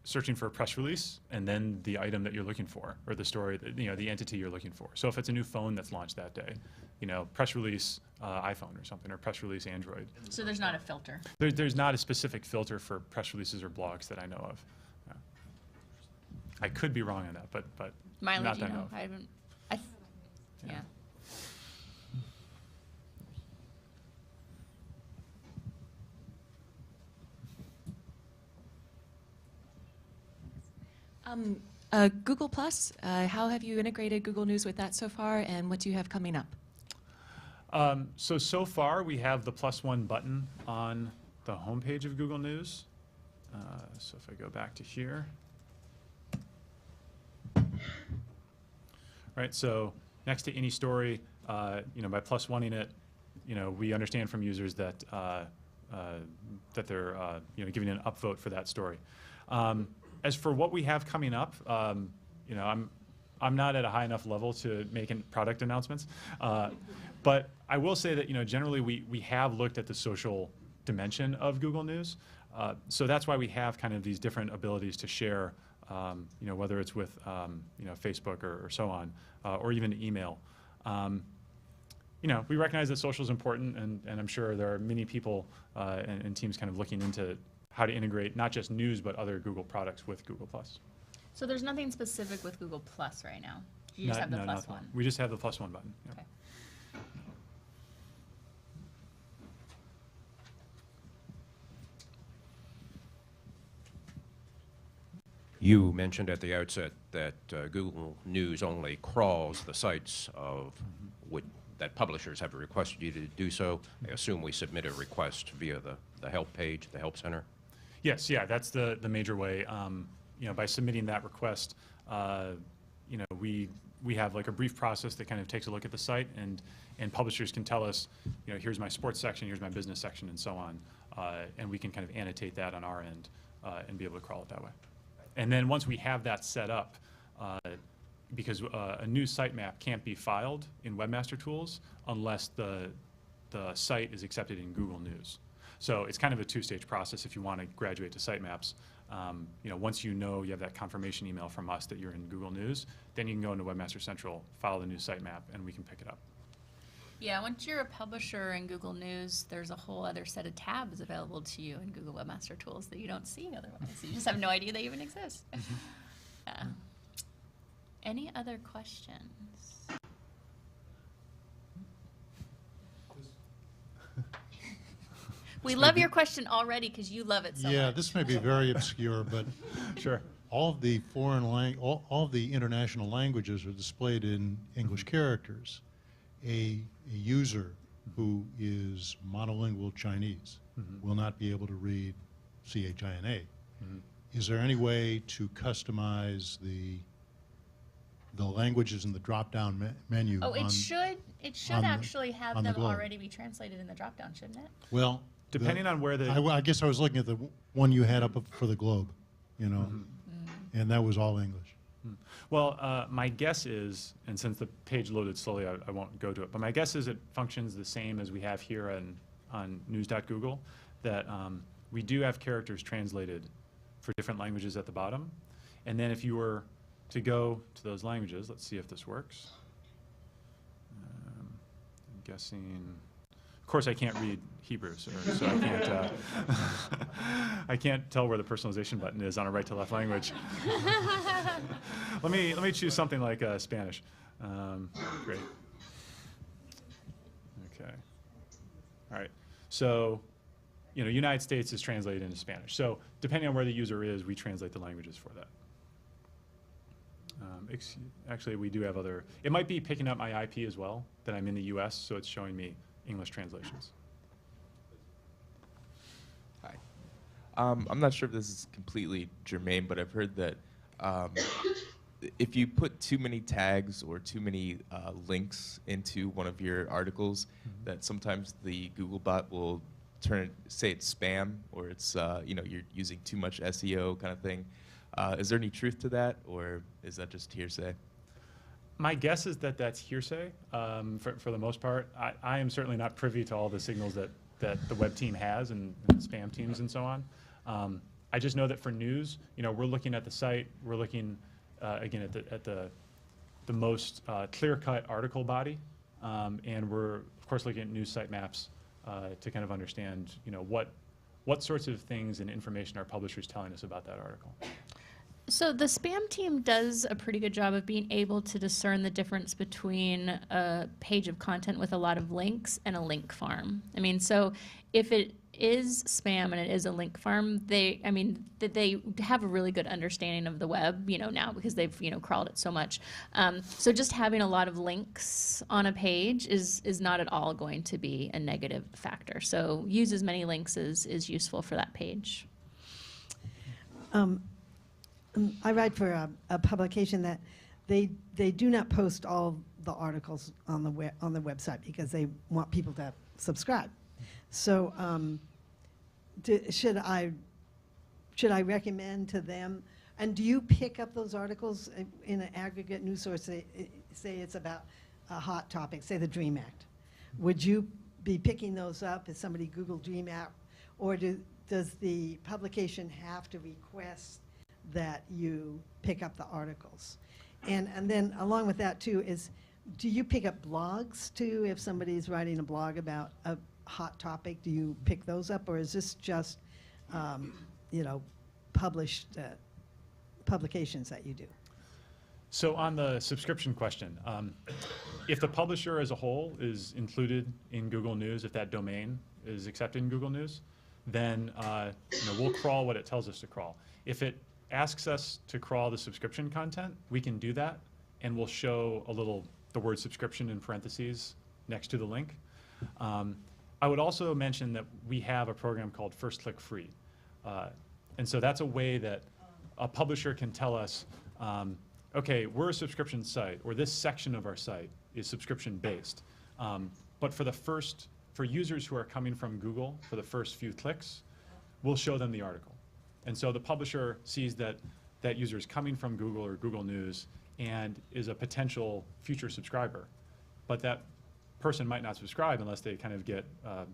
searching for a press release and then the item that you're looking for, or the story, that, you know, the entity you're looking for. So if it's a new phone that's launched that day, you know, press release iPhone or something, or press release Android. So there's not a filter. There's not a specific filter for press releases or blogs that I know of. Yeah. I could be wrong on that, but Miley, not do you that I know? know of. I haven't. Yeah. Google Plus, how have you integrated Google News with that so far, and what do you have coming up? So far we have the +1 button on the homepage of Google News. So if I go back to here. Right, so next to any story, you know, by +1ing it, you know, we understand from users that that they're you know, giving an upvote for that story. As for what we have coming up, you know, I'm not at a high enough level to make product announcements, but I will say that, you know, generally we have looked at the social dimension of Google News, so that's why we have kind of these different abilities to share, you know, whether it's with you know, Facebook or so on, or even email. You know, we recognize that social is important, and I'm sure there are many people and teams kind of looking into how to integrate not just news but other Google products with Google+. So there's nothing specific with Google Plus right now. You just have the +1. We just have the +1 button. Yeah. Okay. You mentioned at the outset that Google News only crawls the sites of that publishers have requested you to do so. I assume we submit a request via the help page, the help center. Yes, yeah, that's the major way. You know, by submitting that request, you know, we have like a brief process that kind of takes a look at the site, and publishers can tell us, you know, here's my sports section, here's my business section, and so on, and we can kind of annotate that on our end and be able to crawl it that way. And then once we have that set up, because a new sitemap can't be filed in Webmaster Tools unless the site is accepted in Google News. So it's kind of a two-stage process if you want to graduate to sitemaps. You know, once you know you have that confirmation email from us that you're in Google News, then you can go into Webmaster Central, file the new sitemap, and we can pick it up. Yeah, once you're a publisher in Google News, there's a whole other set of tabs available to you in Google Webmaster Tools that you don't see otherwise. You just have no idea they even exist. Yeah. Any other questions? We love your question already because you love it so Yeah, much. this may be very obscure, but Sure. all of the all of the international languages are displayed in English characters. A user who is monolingual Chinese will not be able to read CHINA. Is there any way to customize the languages in the drop-down menu? Oh, it should on the- actually have on the them globe? already be translated in the dropdown, shouldn't it? Well, Depending on where the I guess I was looking at the one you had up for the globe, you know, and that was all English. Well, my guess is, and since the page loaded slowly, I won't go to it, but my guess is it functions the same as we have here on news.google, that we do have characters translated for different languages at the bottom. And then if you were to go to those languages, let's see if this works. I'm guessing, of course I can't read Hebrew, so I can't, I can't tell where the personalization button is on a right to left language. Let me choose something like Spanish. Great. Okay. All right. So, you know, United States is translated into Spanish. So depending on where the user is, we translate the languages for that. Actually, we do have other. It might be picking up my IP as well, that I'm in the US, so it's showing me English translations. Hi. I'm not sure if this is completely germane, but I've heard that if you put too many tags or too many links into one of your articles, that sometimes the Google bot will say it's spam, or it's you know, you're using too much SEO kind of thing. Is there any truth to that, or is that just hearsay? My guess is that that's hearsay for the most part. I am certainly not privy to all the signals that the web team has and spam teams and so on. I just know that for news, you know, we're looking at the site, we're looking again at the most clear-cut article body, and we're of course looking at news site maps to kind of understand, you know, what sorts of things and information are publishers telling us about that article. So the spam team does a pretty good job of being able to discern the difference between a page of content with a lot of links and a link farm. I mean, so if it is spam and it is a link farm, they have a really good understanding of the web, you know, now because they've, you know, crawled it so much. So just having a lot of links on a page is not at all going to be a negative factor. So use as many links as is useful for that page. I write for a publication that they do not post all the articles on the website because they want people to subscribe. So should I recommend to them? And do you pick up those articles in an aggregate news source? Say it's about a hot topic, say the DREAM Act. Would you be picking those up as somebody Google DREAM Act, or does the publication have to request that you pick up the articles? And then along with that too is, do you pick up blogs too? If somebody's writing a blog about a hot topic, do you pick those up, or is this just you know, published publications that you do? So on the subscription question, if the publisher as a whole is included in Google News, if that domain is accepted in Google News, then you know, we'll crawl what it tells us to crawl. If it asks us to crawl the subscription content, we can do that, and we'll show the word subscription in parentheses next to the link. I would also mention that we have a program called First Click Free. And so that's a way that a publisher can tell us, okay, we're a subscription site, or this section of our site is subscription based. But for users who are coming from Google for the first few clicks, we'll show them the article. And so the publisher sees that that user is coming from Google or Google News and is a potential future subscriber. But that person might not subscribe unless they kind of get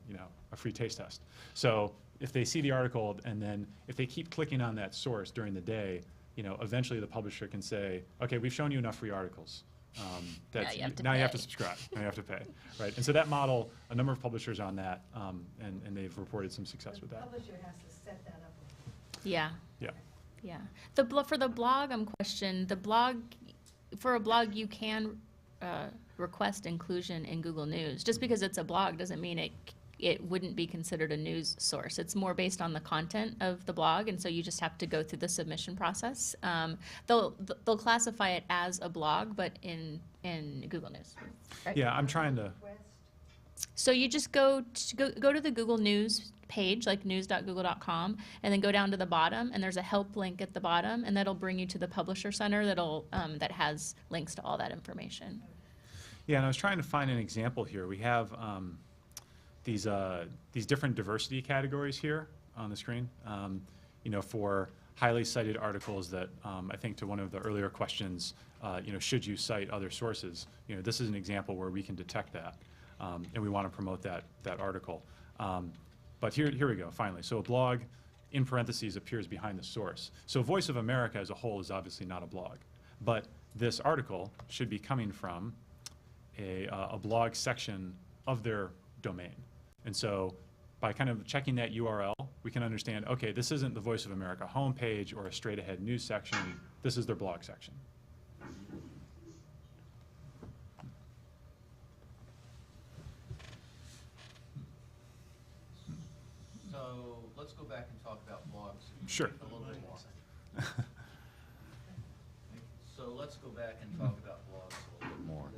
you know, a free taste test. So if they see the article and then if they keep clicking on that source during the day, you know, eventually the publisher can say, okay, we've shown you enough free articles. Now you have to subscribe. Now you have to pay, right? And so that model, a number of publishers on that, and they've reported some success with that. The publisher has to set that up. Yeah. Yeah. Yeah. For the blog question, the blog, for a blog, you can request inclusion in Google News. Just because it's a blog doesn't mean it wouldn't be considered a news source. It's more based on the content of the blog, and so you just have to go through the submission process. They'll classify it as a blog, but in Google News. Right? Yeah, I'm trying to. So you just go to the Google News page, like news.google.com, and then go down to the bottom, and there's a help link at the bottom, and that'll bring you to the Publisher Center that has links to all that information. Yeah, and I was trying to find an example here. We have these different diversity categories here on the screen. For highly cited articles that I think to one of the earlier questions, should you cite other sources? This is an example where we can detect that, and we want to promote that article. But here we go, finally. So a blog, in parentheses, appears behind the source. So Voice of America as a whole is obviously not a blog. But this article should be coming from a blog section of their domain. And so by kind of checking that URL, we can understand, okay, this isn't the Voice of America homepage or a straight-ahead news section. This is their blog section. So let's go back and talk about blogs. Sure. A little bit more. So let's go back and talk about blogs a little bit more.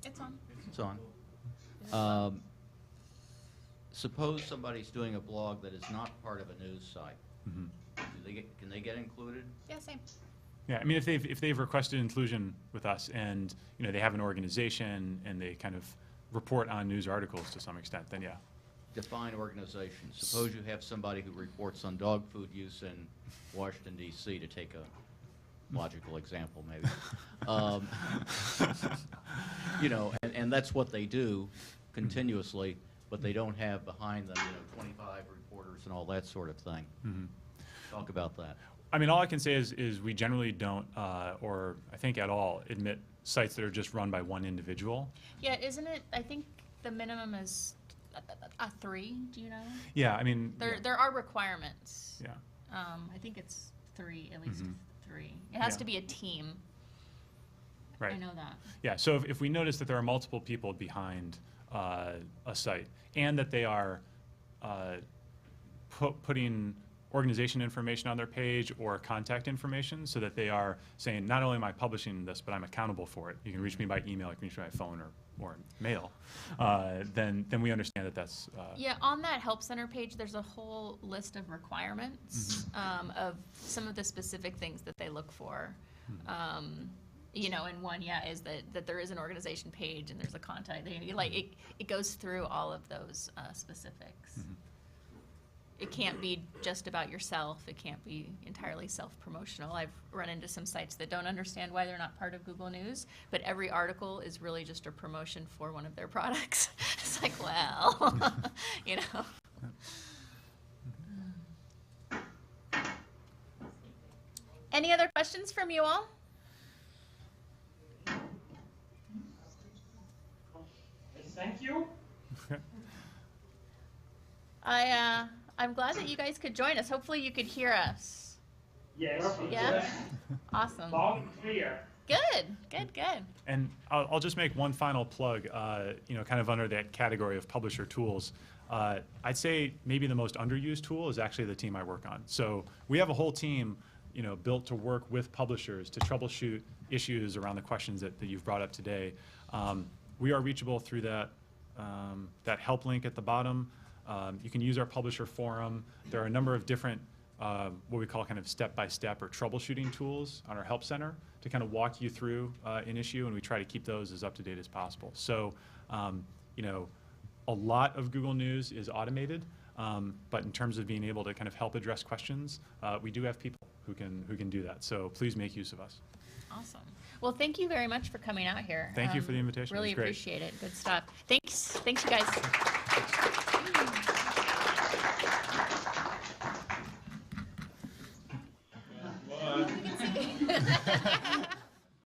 It's on. It's on. Suppose somebody's doing a blog that is not part of a news site. Mm-hmm. Can they get included? Yeah, same. Yeah, I mean, if they've requested inclusion with us, and they have an organization and they kind of report on news articles to some extent, then yeah. Define organization. Suppose you have somebody who reports on dog food use in Washington, D.C., to take a logical example, maybe. And that's what they do continuously, but they don't have behind them, 25 reporters and all that sort of thing. Mm-hmm. Talk about that. I mean, all I can say is we generally don't, or I think at all, admit sites that are just run by one individual. Yeah, isn't it? I think the minimum is a 3. Do you know? Yeah, I mean. There are requirements. Yeah. I think it's 3, at least 3. It has to be a team. Right. I know that. Yeah, so if we notice that there are multiple people behind a site and that they are putting organization information on their page or contact information, so that they are saying, not only am I publishing this, but I'm accountable for it. You can reach me by email, you can reach me by phone or mail. Then we understand that that's... Yeah, on that Help Center page, there's a whole list of requirements of some of the specific things that they look for. And one, is that there is an organization page and there's a contact. It goes through all of those specifics. It can't be just about yourself. It can't be entirely self-promotional. I've run into some sites that don't understand why they're not part of Google News, but every article is really just a promotion for one of their products. It's like, well, Any other questions from you all? Thank you. I'm glad that you guys could join us. Hopefully you could hear us. Yes. Yeah? Awesome. Loud and clear. Good. And I'll just make one final plug, kind of under that category of publisher tools. I'd say maybe the most underused tool is actually the team I work on. So we have a whole team, built to work with publishers to troubleshoot issues around the questions that you've brought up today. We are reachable through that help link at the bottom. You can use our publisher forum. There are a number of different what we call kind of step-by-step or troubleshooting tools on our help center to kind of walk you through an issue, and we try to keep those as up-to-date as possible. So, a lot of Google News is automated, but in terms of being able to kind of help address questions, we do have people who can do that. So please make use of us. Awesome. Well, thank you very much for coming out here. Thank you for the invitation. Really It was great. appreciate it. Good stuff. Thanks, you guys. What?